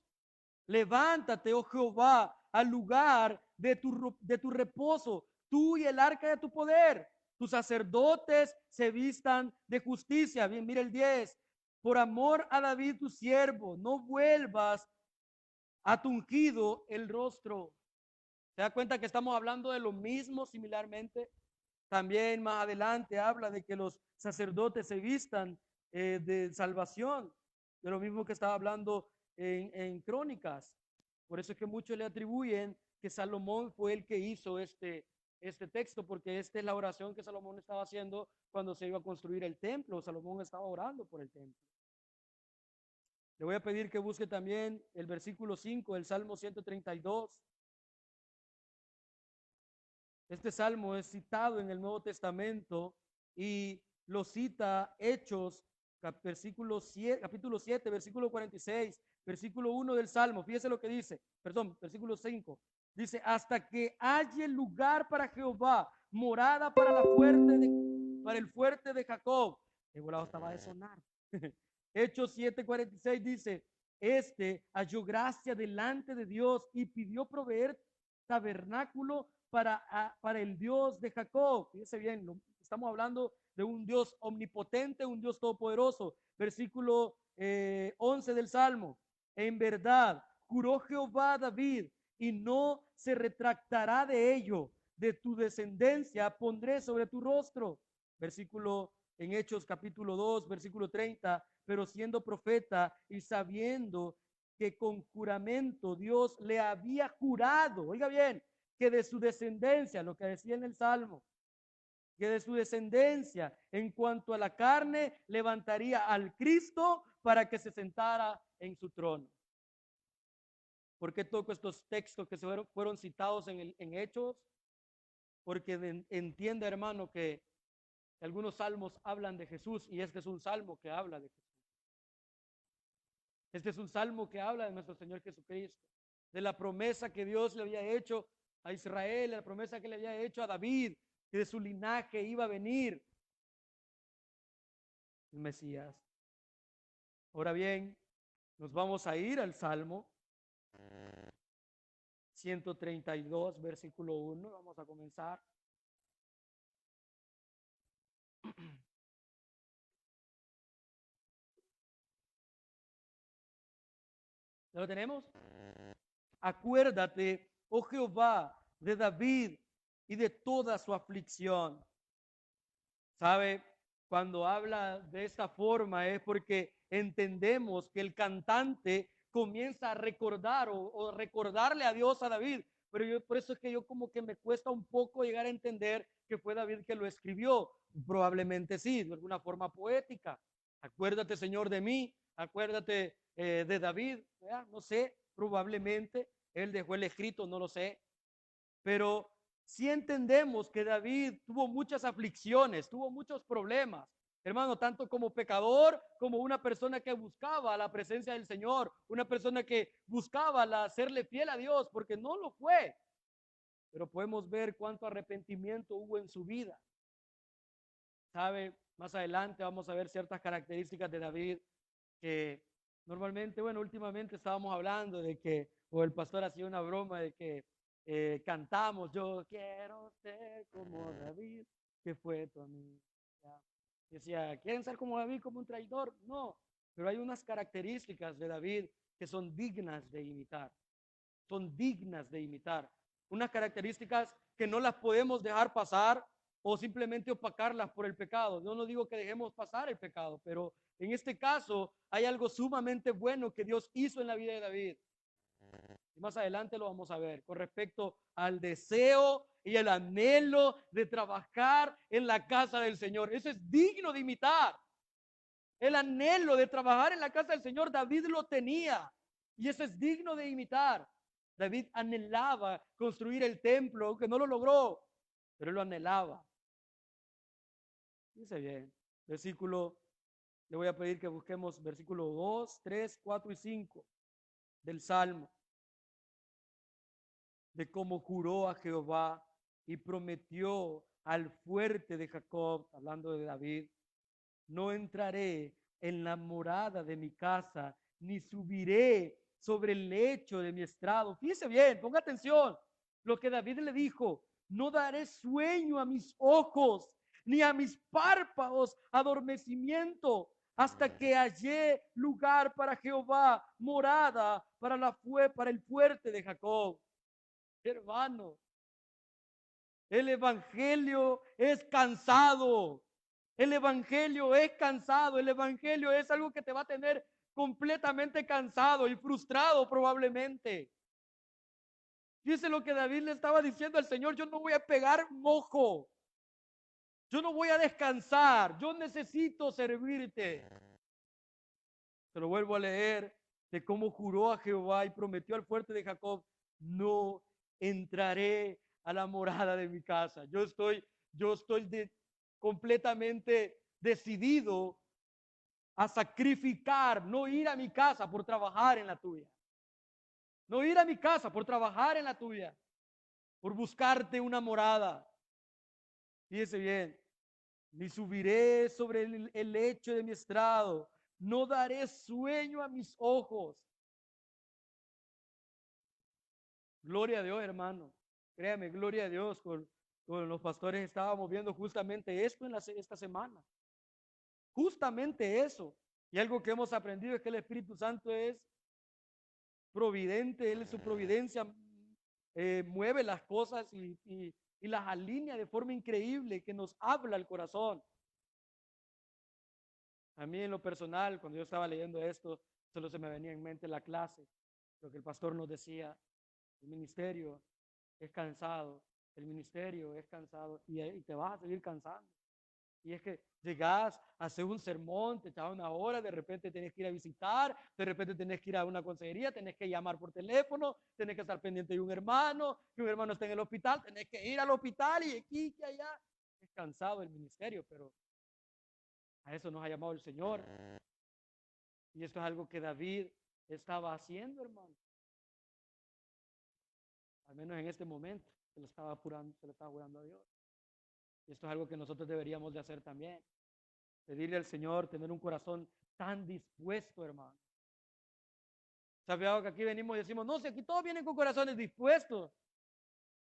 Levántate, oh Jehová, al lugar de tu reposo, tú y el arca de tu poder. Tus sacerdotes se vistan de justicia. Bien, mira el 10. Por amor a David tu siervo, no vuelvas a tu ungido el rostro. ¿Se da cuenta que estamos hablando de lo mismo similarmente? También más adelante habla de que los sacerdotes se vistan de salvación, de lo mismo que estaba hablando en Crónicas. Por eso es que muchos le atribuyen que Salomón fue el que hizo este texto, porque esta es la oración que Salomón estaba haciendo cuando se iba a construir el templo. Salomón estaba orando por el templo. Le voy a pedir que busque también el versículo 5 del Salmo 132. Este salmo es citado en el Nuevo Testamento y lo cita Hechos, capítulo 7, versículo 46, versículo 1 del Salmo. Fíjese lo que dice, perdón, versículo 5. Dice, hasta que haya lugar para Jehová, morada para para el fuerte de Jacob. El volado estaba de sonar. Hechos 7:46 dice, halló gracia delante de Dios y pidió proveer tabernáculo para el Dios de Jacob. Fíjese bien, estamos hablando de un Dios omnipotente, un Dios todopoderoso. Versículo 11 del Salmo. En verdad, juró Jehová a David y no se retractará de ello. De tu descendencia pondré sobre tu rostro. Versículo en Hechos capítulo 2, versículo 30. Pero siendo profeta y sabiendo que con juramento Dios le había jurado, oiga bien, que de su descendencia, lo que decía en el Salmo, que de su descendencia en cuanto a la carne levantaría al Cristo para que se sentara en su trono. ¿Por qué toco estos textos que fueron citados en Hechos? Porque entiende, hermano, que algunos salmos hablan de Jesús y este es un salmo que habla de Jesús. Este es un salmo que habla de nuestro Señor Jesucristo, de la promesa que Dios le había hecho a Israel, la promesa que le había hecho a David, que de su linaje iba a venir el Mesías. Ahora bien, nos vamos a ir al Salmo 132, versículo 1. Vamos a comenzar. ¿Ya lo tenemos? Acuérdate, oh Jehová, de David y de toda su aflicción. ¿Sabe? Cuando habla de esta forma es porque entendemos que el cantante comienza a recordar o recordarle a Dios a David. Pero por eso es que yo como que me cuesta un poco llegar a entender que fue David que lo escribió. Probablemente sí, de alguna forma poética. Acuérdate, Señor, de mí. Acuérdate de David. No sé, probablemente él dejó el escrito, no lo sé. Pero sí entendemos que David tuvo muchas aflicciones, tuvo muchos problemas, hermano, tanto como pecador, como una persona que buscaba la presencia del Señor, una persona que buscaba hacerle fiel a Dios, porque no lo fue. Pero podemos ver cuánto arrepentimiento hubo en su vida. ¿Sabe? Más adelante vamos a ver ciertas características de David que normalmente, bueno, últimamente estábamos hablando de que, o el pastor hacía una broma de que cantamos, yo quiero ser como David, que fue tu amigo. Decía, ¿quieren ser como David, como un traidor? No, pero hay unas características de David que son dignas de imitar, son dignas de imitar. Unas características que no las podemos dejar pasar o simplemente opacarlas por el pecado. Yo no digo que dejemos pasar el pecado, pero en este caso hay algo sumamente bueno que Dios hizo en la vida de David. Y más adelante lo vamos a ver con respecto al deseo y el anhelo de trabajar en la casa del Señor. Eso es digno de imitar. El anhelo de trabajar en la casa del Señor, David lo tenía. Y eso es digno de imitar. David anhelaba construir el templo, aunque no lo logró, pero él lo anhelaba. Dice bien, versículo, le voy a pedir que busquemos versículo 2, 3, 4 y 5 del Salmo, de cómo juró a Jehová y prometió al fuerte de Jacob, hablando de David, no entraré en la morada de mi casa, ni subiré sobre el lecho de mi estrado. Fíjese bien, ponga atención, lo que David le dijo, no daré sueño a mis ojos, ni a mis párpados adormecimiento, hasta que hallé lugar para Jehová, morada para el fuerte de Jacob. Hermano, El evangelio es cansado. El evangelio es cansado. El evangelio es algo que te va a tener completamente cansado y frustrado probablemente. Fíjese lo que David le estaba diciendo al Señor: yo no voy a pegar un ojo. Yo no voy a descansar. Yo necesito servirte. Se lo vuelvo a leer de cómo juró a Jehová y prometió al fuerte de Jacob: no entraré a la morada de mi casa. Yo estoy completamente decidido a sacrificar, no ir a mi casa por trabajar en la tuya. No ir a mi casa por trabajar en la tuya, por buscarte una morada. Fíjese bien: ni subiré sobre el lecho de mi estrado, no daré sueño a mis ojos. Gloria a Dios, hermano. Créame, gloria a Dios. Con los pastores estábamos viendo justamente esto esta semana. Justamente eso. Y algo que hemos aprendido es que el Espíritu Santo es providente. Él en su providencia mueve las cosas y las alinea de forma increíble, que nos habla al corazón. A mí en lo personal, cuando yo estaba leyendo esto, solo se me venía en mente la clase, lo que el pastor nos decía: el ministerio es cansado, el ministerio es cansado, y te vas a seguir cansando. Y es que llegás a hacer un sermón, te echas una hora, de repente tenés que ir a visitar, de repente tenés que ir a una consejería, tenés que llamar por teléfono, tenés que estar pendiente de un hermano, que un hermano está en el hospital, tenés que ir al hospital y aquí, que allá. Es cansado el ministerio, pero a eso nos ha llamado el Señor. Y esto es algo que David estaba haciendo, hermano. Al menos en este momento se lo estaba apurando, se lo estaba jurando a Dios. Y esto es algo que nosotros deberíamos de hacer también. Pedirle al Señor, tener un corazón tan dispuesto, hermano. ¿Sabe algo que aquí venimos y decimos: no, si aquí todos vienen con corazones dispuestos?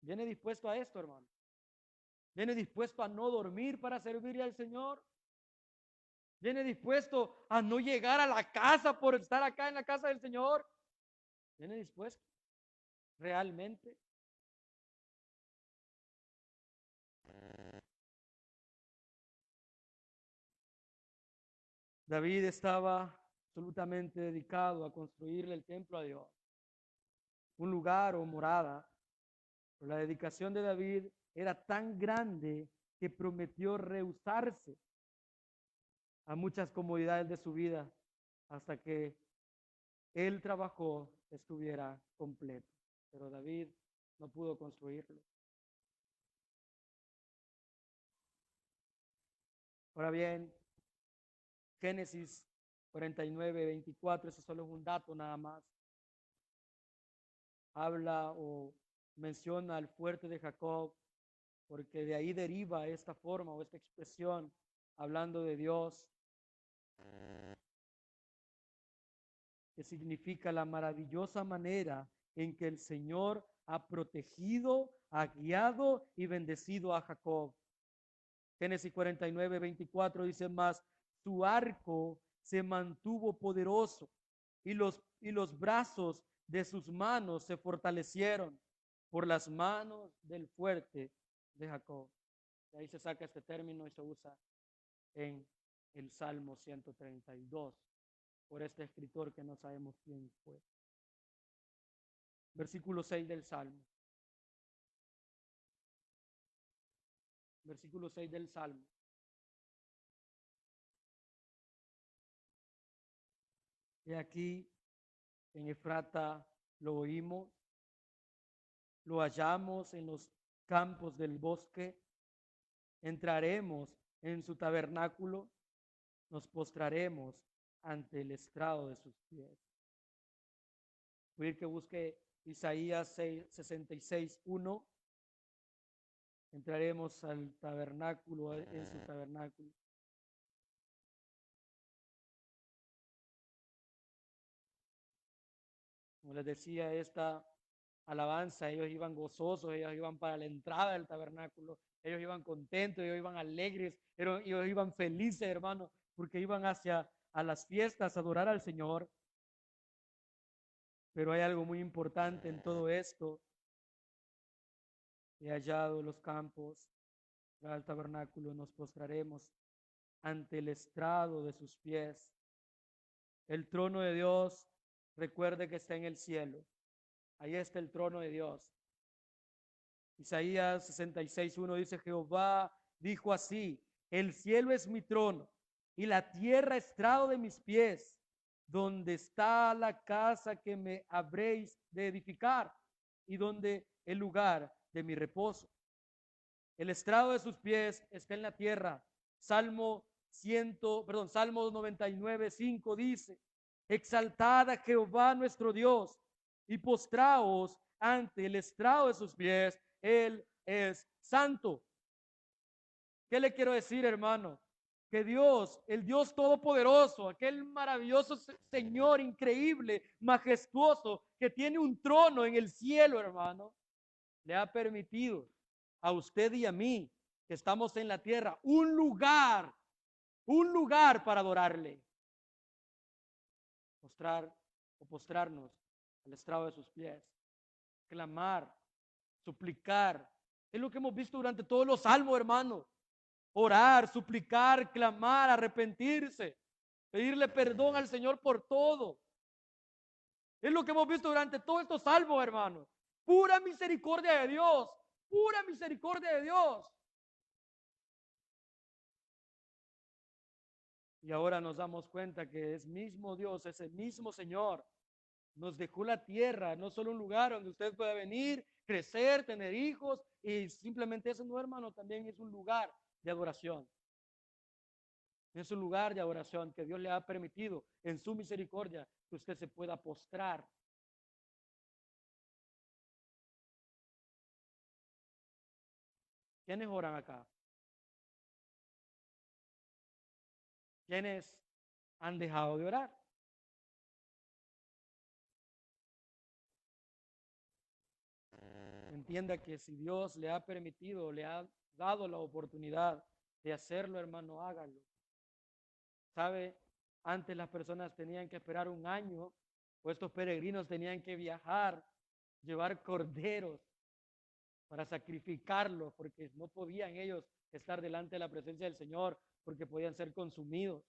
Viene dispuesto a esto, hermano. Viene dispuesto a no dormir para servirle al Señor. Viene dispuesto a no llegar a la casa por estar acá en la casa del Señor. Viene dispuesto realmente. David estaba absolutamente dedicado a construirle el templo a Dios, un lugar o morada. Pero la dedicación de David era tan grande que prometió rehusarse a muchas comodidades de su vida hasta que el trabajo estuviera completo. Pero David no pudo construirlo. Ahora bien, Génesis 49, 24, eso solo es un dato nada más. Habla o menciona al fuerte de Jacob, porque de ahí deriva esta forma o esta expresión, hablando de Dios, que significa la maravillosa manera en que el Señor ha protegido, ha guiado y bendecido a Jacob. Génesis 49, 24 dice más: su arco se mantuvo poderoso y los brazos de sus manos se fortalecieron por las manos del fuerte de Jacob. De ahí se saca este término y se usa en el Salmo 132 por este escritor que no sabemos quién fue. Versículo 6 del Salmo. Versículo 6 del Salmo. Y aquí en Efrata lo oímos, lo hallamos en los campos del bosque, entraremos en su tabernáculo, nos postraremos ante el estrado de sus pies. Voy a ir que busque Isaías 66, 1. Entraremos al tabernáculo, en su tabernáculo. Como les decía, esta alabanza, ellos iban gozosos, ellos iban para la entrada del tabernáculo, ellos iban contentos, ellos iban alegres, ellos iban felices, hermano, porque iban hacia a las fiestas a adorar al Señor. Pero hay algo muy importante en todo esto, he hallado los campos al tabernáculo, nos postraremos ante el estrado de sus pies. El trono de Dios, recuerde que está en el cielo. Ahí está el trono de Dios. Isaías 66:1 dice: Jehová dijo así: el cielo es mi trono y la tierra estrado de mis pies. Donde está la casa que me habréis de edificar y donde el lugar de mi reposo. El estrado de sus pies está en la tierra. Salmo 99:5 dice: exaltad a Jehová nuestro Dios y postraos ante el estrado de sus pies. Él es santo. ¿Qué le quiero decir, hermano? Que Dios, el Dios todopoderoso, aquel maravilloso Señor increíble, majestuoso, que tiene un trono en el cielo, hermano, le ha permitido a usted y a mí, que estamos en la tierra, un lugar para adorarle. Postrarnos al estrado de sus pies, clamar, suplicar. Es lo que hemos visto durante todos los salmos, hermano. Orar, suplicar, clamar, arrepentirse, pedirle perdón al Señor por todo. Es lo que hemos visto durante todos estos salmos, hermano. Pura misericordia de Dios, pura misericordia de Dios. Y ahora nos damos cuenta que es mismo Dios, ese mismo Señor, nos dejó la tierra, no solo un lugar donde usted pueda venir, crecer, tener hijos, y simplemente eso, no, hermano, también es un lugar de adoración. Es un lugar de adoración que Dios le ha permitido en su misericordia que usted se pueda postrar. ¿Quiénes oran acá? ¿Quiénes han dejado de orar? Entienda que si Dios le ha permitido, le ha dado la oportunidad de hacerlo, hermano, hágalo. ¿Sabe? Antes las personas tenían que esperar un año, o estos peregrinos tenían que viajar, llevar corderos para sacrificarlos, porque no podían ellos estar delante de la presencia del Señor, porque podían ser consumidos.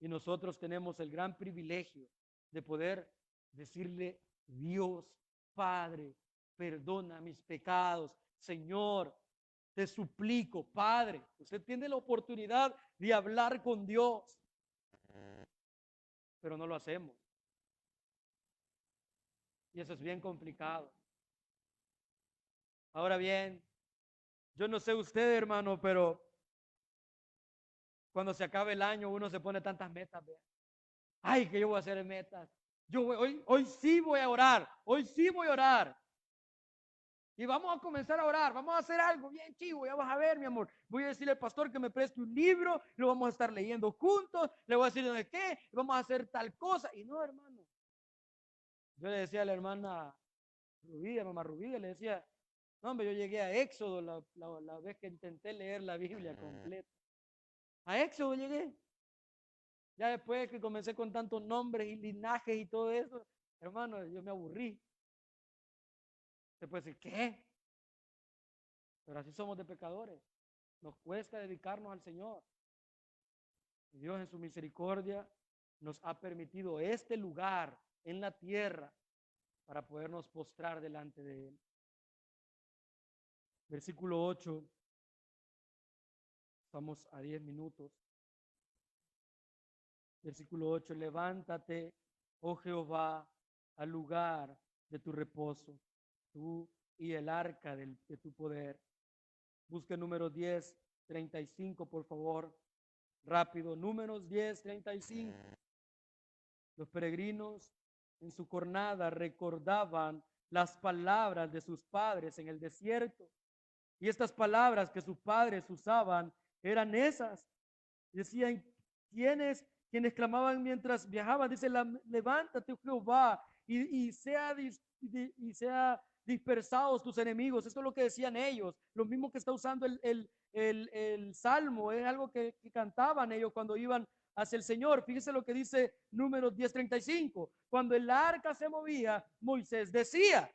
Y nosotros tenemos el gran privilegio de poder decirle: Dios Padre, perdona mis pecados. Señor, te suplico, Padre. Usted tiene la oportunidad de hablar con Dios, pero no lo hacemos. Y eso es bien complicado. Ahora bien, yo no sé usted, hermano, pero cuando se acabe el año uno se pone tantas metas. ¿Ve? Ay, que yo voy a hacer metas. Hoy sí voy a orar. Hoy sí voy a orar. Y vamos a comenzar a orar, vamos a hacer algo bien chivo, ya vas a ver, mi amor. Voy a decirle al pastor que me preste un libro, lo vamos a estar leyendo juntos, le voy a decir de qué, vamos a hacer tal cosa. Y no, hermano. Yo le decía a la hermana Rubí, a mamá Rubí, le decía: no, hombre, yo llegué a Éxodo la vez que intenté leer la Biblia completa. A Éxodo llegué. Ya después que comencé con tantos nombres y linajes y todo eso, hermano, yo me aburrí. Se puede decir, ¿qué? Pero así somos de pecadores. Nos cuesta dedicarnos al Señor. Y Dios en su misericordia nos ha permitido este lugar en la tierra para podernos postrar delante de Él. Versículo 8. Estamos a 10 minutos. Versículo 8. Levántate, oh Jehová, al lugar de tu reposo, tú y el arca de tu poder. Busque número 10:35, por favor. Rápido, números 10:35. Los peregrinos en su jornada recordaban las palabras de sus padres en el desierto. Y estas palabras que sus padres usaban eran esas. Decían, quienes clamaban mientras viajaban, dice: levántate, oh Jehová, y sea dispersados tus enemigos. Esto es lo que decían ellos. Lo mismo que está usando el Salmo, es algo que cantaban ellos cuando iban hacia el Señor. Fíjese lo que dice Números 10:35. Cuando el arca se movía, Moisés decía: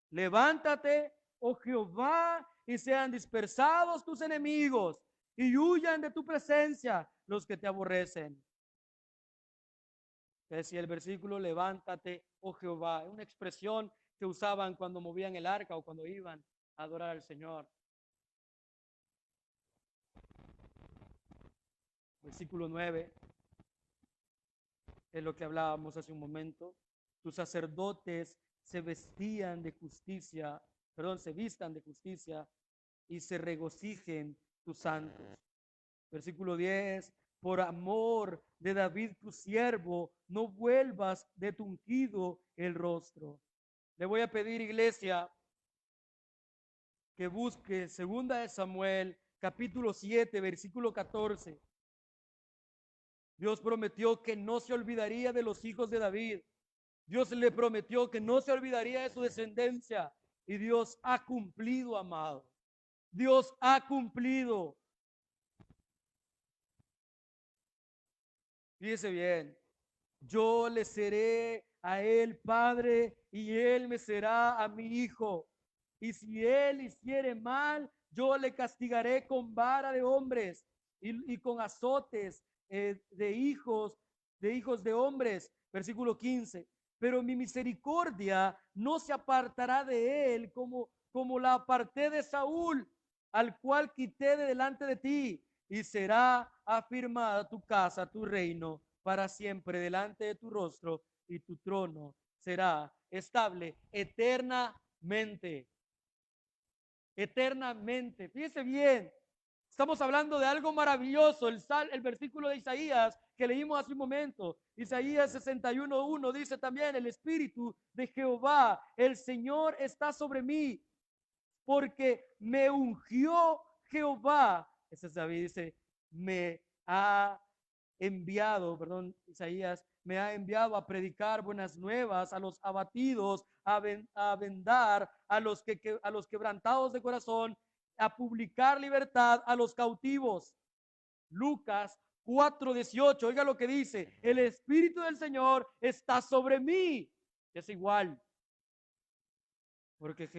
levántate oh Jehová, y sean dispersados tus enemigos, y huyan de tu presencia los que te aborrecen. Que decía el versículo, levántate, oh Jehová, es una expresión que usaban cuando movían el arca o cuando iban a adorar al Señor. Versículo 9 es lo que hablábamos hace un momento. Tus sacerdotes se vestían de justicia, perdón, se vistan de justicia y se regocijen tus santos. Versículo 10, por amor de David tu siervo, no vuelvas de tu ungido el rostro. Le voy a pedir, iglesia, que busque 2 Samuel, capítulo 7, versículo 14. Dios prometió que no se olvidaría de los hijos de David. Dios le prometió que no se olvidaría de su descendencia. Y Dios ha cumplido, amado. Dios ha cumplido. Fíjese bien. Yo le seré a él padre y él me será a mi hijo. Y si él hiciere mal, yo le castigaré con vara de hombres y con azotes de hijos de hombres. Versículo 15. Pero mi misericordia no se apartará de él como la aparté de Saúl, al cual quité de delante de ti, y será afirmada tu casa, tu reino, para siempre delante de tu rostro, y tu trono será estable eternamente. Eternamente. Fíjese bien, estamos hablando de algo maravilloso. El versículo de Isaías que leímos hace un momento, Isaías 61:1 dice también, el Espíritu de Jehová, el Señor está sobre mí, porque me ungió Jehová. Ese es David, dice, me ha enviado, perdón, Isaías, me ha enviado a predicar buenas nuevas a los abatidos, a vendar a los quebrantados de corazón, a publicar libertad a los cautivos. Lucas 4:18, oiga lo que dice, el Espíritu del Señor está sobre mí. Es igual, porque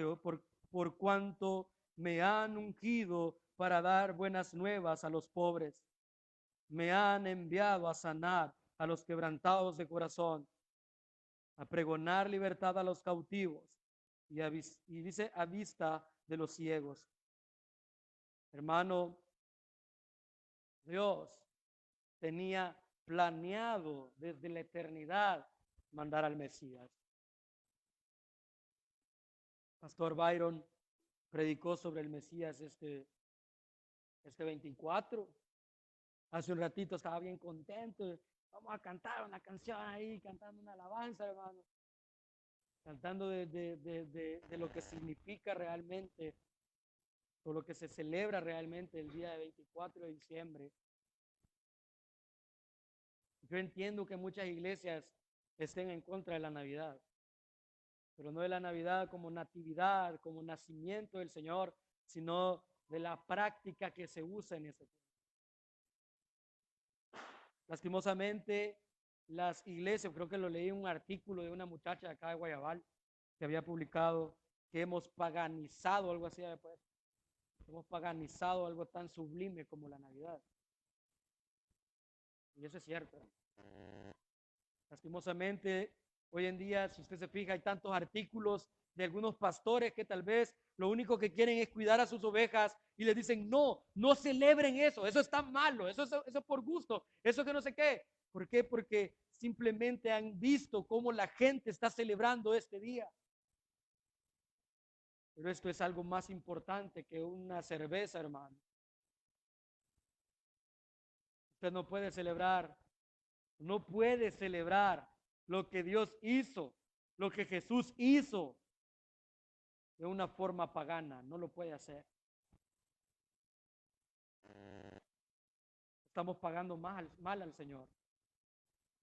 por cuanto me han ungido para dar buenas nuevas a los pobres, me han enviado a sanar a los quebrantados de corazón, a pregonar libertad a los cautivos y dice a vista de los ciegos. Hermano, Dios tenía planeado desde la eternidad mandar al Mesías. Pastor Byron predicó sobre el Mesías este 24. Hace un ratito estaba bien contento. Vamos a cantar una canción ahí, cantando una alabanza, hermano. Cantando de lo que significa realmente, o lo que se celebra realmente el día de 24 de diciembre. Yo entiendo que muchas iglesias estén en contra de la Navidad, pero no de la Navidad como natividad, como nacimiento del Señor, sino de la práctica que se usa en ese tiempo. Lastimosamente, las iglesias, creo que lo leí en un artículo de una muchacha de acá de Guayabal, que había publicado que hemos paganizado, algo así, después, hemos paganizado algo tan sublime como la Navidad. Y eso es cierto. Lastimosamente, hoy en día, si usted se fija, hay tantos artículos de algunos pastores que tal vez lo único que quieren es cuidar a sus ovejas y les dicen, no, no celebren eso está malo, eso por gusto, eso que no sé qué. ¿Por qué? Porque simplemente han visto cómo la gente está celebrando este día. Pero esto es algo más importante que una cerveza, hermano. Usted no puede celebrar lo que Dios hizo, lo que Jesús hizo de una forma pagana. No lo puede hacer. Estamos pagando mal al Señor.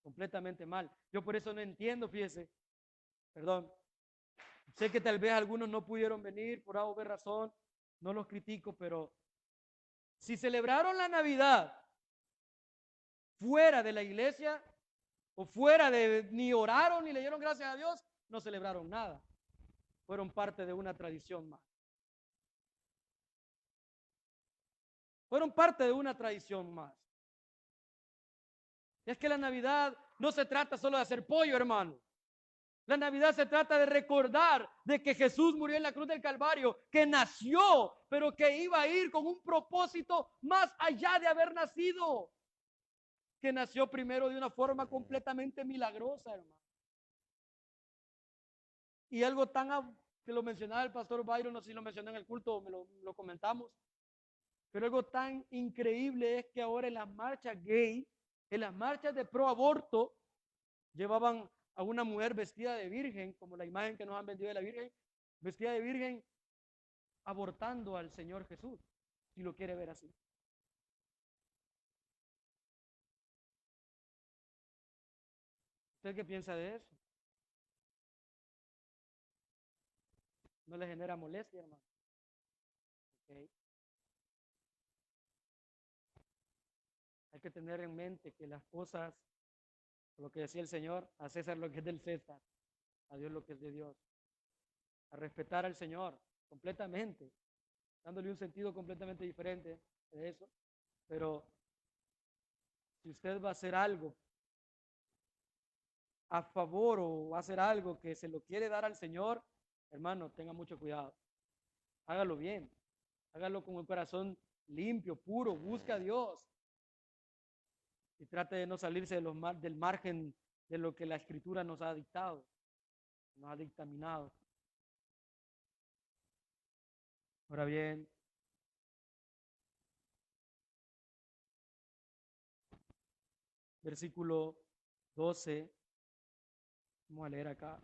Completamente mal. Yo por eso no entiendo, fíjese. Perdón. Sé que tal vez algunos no pudieron venir por A o B razón. No los critico, pero si celebraron la Navidad fuera de la iglesia o fuera de, ni oraron ni le dieron gracias a Dios, no celebraron nada. Fueron parte de una tradición más. Fueron parte de una tradición más. Es que la Navidad no se trata solo de hacer pollo, hermano. La Navidad se trata de recordar de que Jesús murió en la cruz del Calvario, que nació, pero que iba a ir con un propósito más allá de haber nacido. Que nació primero de una forma completamente milagrosa, hermano. Y algo tan que lo mencionaba el pastor Byron, no sé si lo mencionó en el culto, lo comentamos, pero algo tan increíble es que ahora en las marchas gay, en las marchas de pro aborto, llevaban a una mujer vestida de virgen, como la imagen que nos han vendido de la virgen, vestida de virgen, abortando al Señor Jesús, si lo quiere ver así. ¿Usted qué piensa de eso? ¿No le genera molestia, hermano? Okay. Hay que tener en mente que las cosas, lo que decía el Señor, a César lo que es del César, a Dios lo que es de Dios. A respetar al Señor completamente, dándole un sentido completamente diferente de eso. Pero si usted va a hacer algo a favor o va a hacer algo que se lo quiere dar al Señor, hermano, tenga mucho cuidado. Hágalo bien. Hágalo con un corazón limpio, puro. Busque a Dios. Y trate de no salirse de del margen de lo que la Escritura nos ha dictado, nos ha dictaminado. Ahora bien, versículo 12. Vamos a leer acá.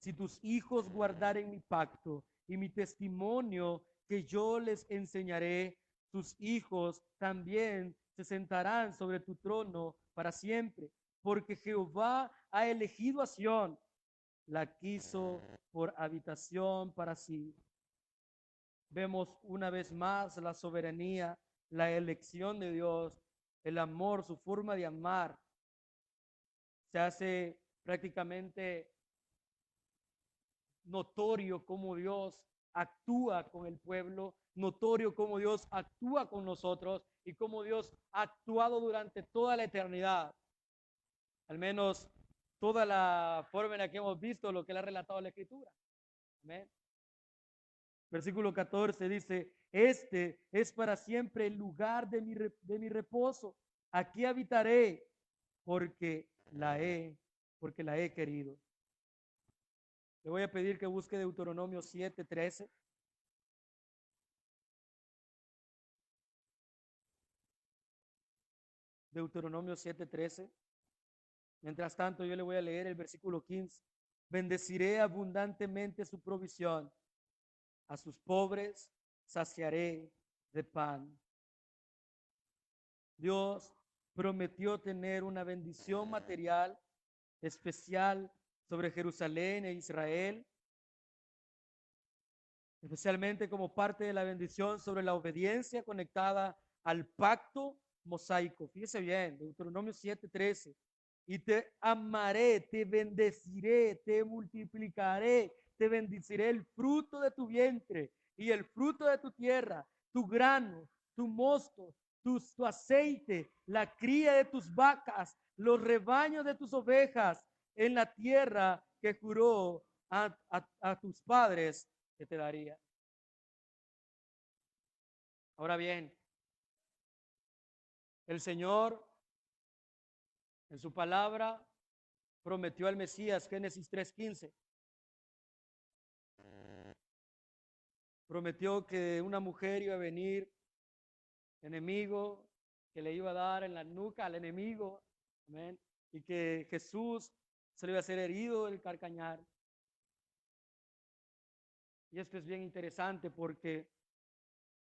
Si tus hijos guardaren mi pacto y mi testimonio que yo les enseñaré, tus hijos también se sentarán sobre tu trono para siempre, porque Jehová ha elegido a Sión, la quiso por habitación para sí. Vemos una vez más la soberanía, la elección de Dios, el amor, su forma de amar. Se hace prácticamente notorio cómo Dios actúa con el pueblo, notorio cómo Dios actúa con nosotros y cómo Dios ha actuado durante toda la eternidad. Al menos toda la forma en la que hemos visto lo que le ha relatado la Escritura. Amén. Versículo 14 dice, este es para siempre el lugar de mi reposo. Aquí habitaré porque porque la he querido. Le voy a pedir que busque Deuteronomio 7:13. Deuteronomio 7:13. Mientras tanto, yo le voy a leer el versículo 15. Bendeciré abundantemente su provisión. A sus pobres saciaré de pan. Dios prometió tener una bendición material especial sobre Jerusalén e Israel, especialmente como parte de la bendición sobre la obediencia conectada al pacto mosaico. Fíjese bien, Deuteronomio 7:13. Y te amaré, te bendeciré, te multiplicaré, te bendeciré el fruto de tu vientre y el fruto de tu tierra, tu grano, tu mosto, tu aceite, la cría de tus vacas, los rebaños de tus ovejas, en la tierra que juró a tus padres que te daría. Ahora bien, el Señor en su palabra prometió al Mesías, Génesis 3:15. Prometió que una mujer iba a venir, enemigo, que le iba a dar en la nuca al enemigo, amén, y que Jesús se le iba a hacer herido el carcañar. Y esto es bien interesante porque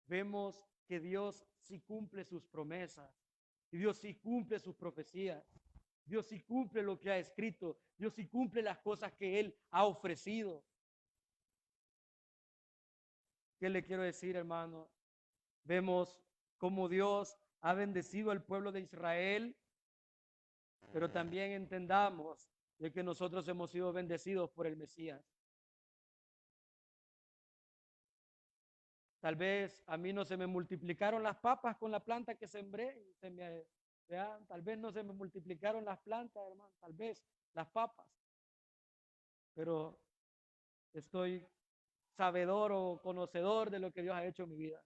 vemos que Dios sí cumple sus promesas, y Dios sí cumple sus profecías, Dios sí cumple lo que ha escrito, Dios sí cumple las cosas que Él ha ofrecido. ¿Qué le quiero decir, hermano? Vemos cómo Dios ha bendecido al pueblo de Israel, pero también entendamos de que nosotros hemos sido bendecidos por el Mesías. Tal vez a mí no se me multiplicaron las papas con la planta que sembré. ¿Verdad? Tal vez no se me multiplicaron las plantas, hermano. Tal vez las papas. Pero estoy sabedor o conocedor de lo que Dios ha hecho en mi vida.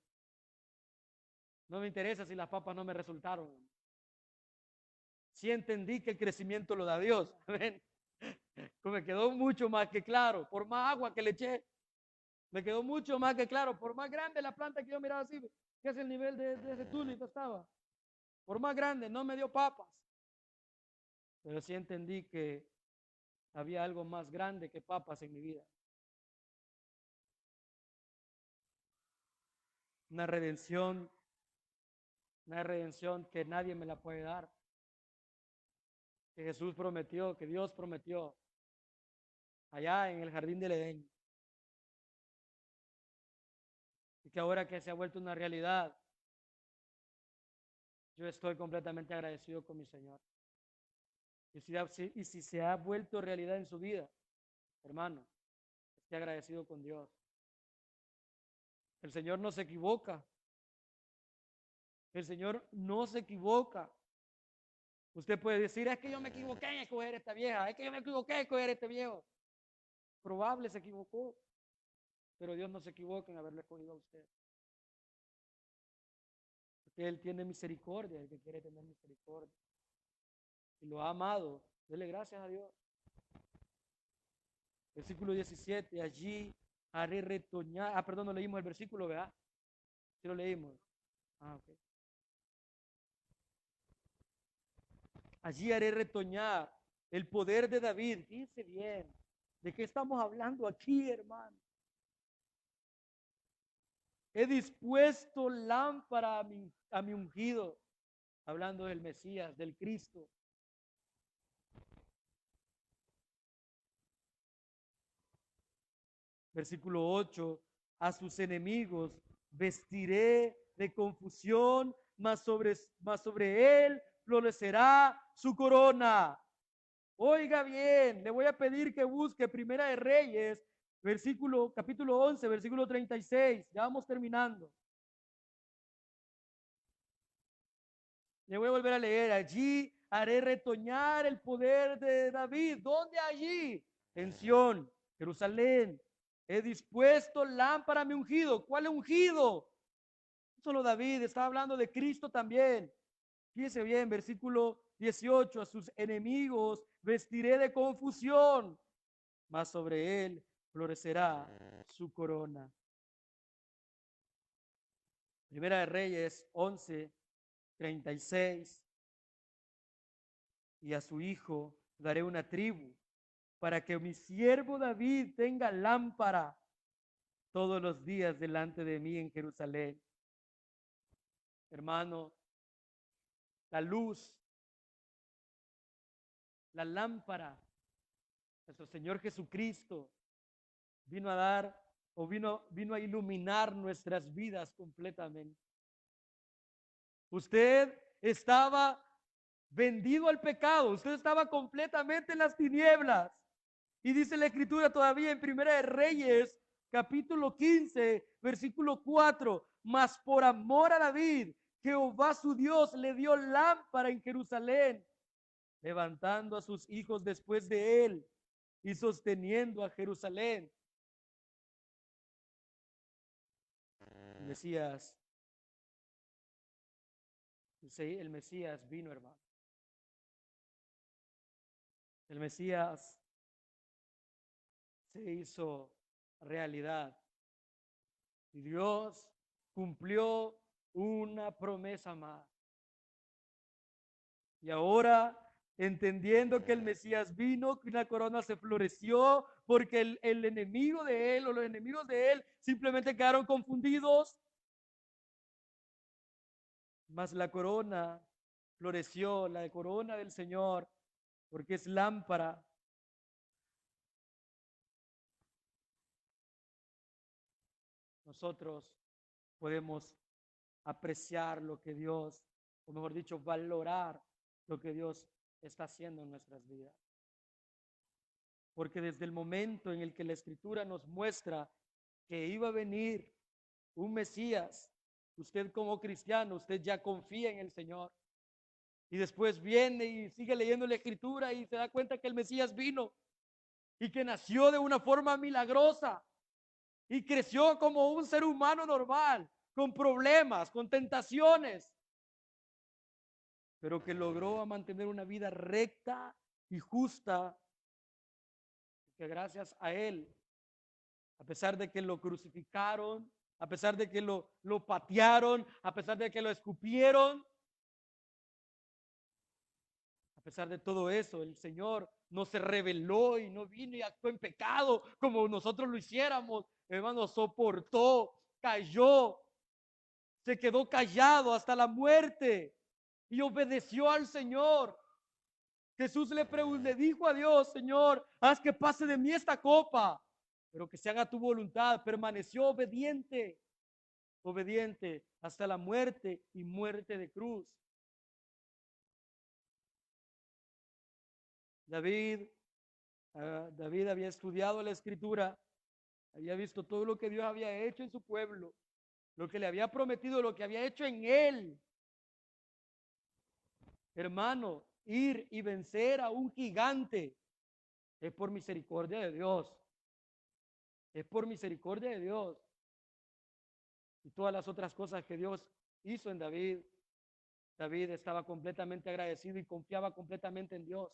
No me interesa si las papas no me resultaron. Sí entendí que el crecimiento lo da Dios. Amén. Me quedó mucho más que claro. Por más agua que le eché, me quedó mucho más que claro. Por más grande la planta que yo miraba así, que es el nivel de ese tulip estaba. Por más grande, no me dio papas. Pero sí entendí que había algo más grande que papas en mi vida. Una redención, una redención que nadie me la puede dar. Que Jesús prometió, que Dios prometió allá en el jardín del Edén. Y que ahora que se ha vuelto una realidad, yo estoy completamente agradecido con mi Señor. Y si se ha vuelto realidad en su vida, hermano, esté agradecido con Dios. El Señor no se equivoca. El Señor no se equivoca. Usted puede decir, es que yo me equivoqué en escoger esta vieja, es que yo me equivoqué en escoger este viejo. Probable se equivocó, pero Dios no se equivoca en haberle escogido a usted. Porque Él tiene misericordia, el que quiere tener misericordia. Y lo ha amado. Dele gracias a Dios. Versículo 17, allí haré retoñar. Perdón, no leímos el versículo, ¿verdad? Sí lo leímos. Ok. Allí haré retoñar el poder de David. Fíjense bien. ¿De qué estamos hablando aquí, hermano? He dispuesto lámpara a mi ungido. Hablando del Mesías, del Cristo. Versículo 8. A sus enemigos vestiré de confusión, mas sobre él florecerá su corona. Oiga bien, le voy a pedir que busque Primera de Reyes, capítulo 11, versículo 36. Ya vamos terminando. Le voy a volver a leer. Allí haré retoñar el poder de David. ¿Dónde allí? En Sión, Jerusalén. He dispuesto lámpara a mi ungido. ¿Cuál ungido? No solo David, está hablando de Cristo también. Fíjese bien, versículo 18, a sus enemigos vestiré de confusión, mas sobre él florecerá su corona. Primera de Reyes 11, 36. Y a su hijo daré una tribu, para que mi siervo David tenga lámpara todos los días delante de mí en Jerusalén. Hermano, la luz, la lámpara, nuestro Señor Jesucristo vino a dar o vino a iluminar nuestras vidas completamente. Usted estaba vendido al pecado, usted estaba completamente en las tinieblas. Y dice la Escritura todavía en Primera de Reyes, capítulo 15, versículo 4, mas por amor a David, Jehová su Dios le dio lámpara en Jerusalén, levantando a sus hijos después de él y sosteniendo a Jerusalén. El Mesías vino, hermano. El Mesías se hizo realidad. Y Dios cumplió una promesa más. Y ahora, entendiendo que el Mesías vino, que una corona se floreció, porque el enemigo de él o los enemigos de él simplemente quedaron confundidos. Mas la corona floreció, la corona del Señor, porque es lámpara. Nosotros podemos apreciar lo que Dios, o mejor dicho, valorar lo que Dios está haciendo en nuestras vidas. Porque desde el momento en el que la Escritura nos muestra que iba a venir un Mesías, usted como cristiano, usted ya confía en el Señor. Y después viene y sigue leyendo la Escritura y se da cuenta que el Mesías vino y que nació de una forma milagrosa y creció como un ser humano normal, con problemas, con tentaciones, pero que logró mantener una vida recta y justa, que gracias a él, a pesar de que lo crucificaron, a pesar de que lo patearon, a pesar de que lo escupieron, a pesar de todo eso, el Señor no se rebeló y no vino y actuó en pecado como nosotros lo hiciéramos. Hermano, soportó, cayó, se quedó callado hasta la muerte y obedeció al Señor. Jesús le dijo a Dios: Señor, haz que pase de mí esta copa, pero que se haga tu voluntad. Permaneció obediente, obediente hasta la muerte y muerte de cruz. David había estudiado la Escritura, había visto todo lo que Dios había hecho en su pueblo, lo que le había prometido, lo que había hecho en él. Hermano, ir y vencer a un gigante es por misericordia de Dios. Es por misericordia de Dios. Y todas las otras cosas que Dios hizo en David, David estaba completamente agradecido y confiaba completamente en Dios.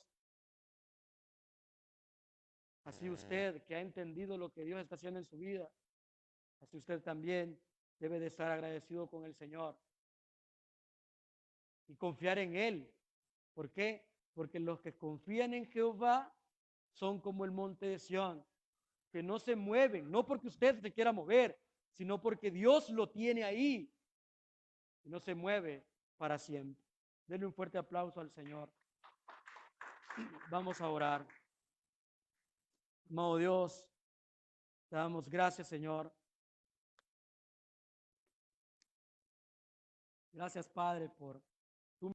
Así usted, que ha entendido lo que Dios está haciendo en su vida, así usted también debe de estar agradecido con el Señor y confiar en Él. ¿Por qué? Porque los que confían en Jehová son como el monte de Sión, que no se mueven, no porque usted se quiera mover, sino porque Dios lo tiene ahí y no se mueve para siempre. Denle un fuerte aplauso al Señor. Vamos a orar. Amado Dios, te damos gracias, Señor. Gracias, Padre, por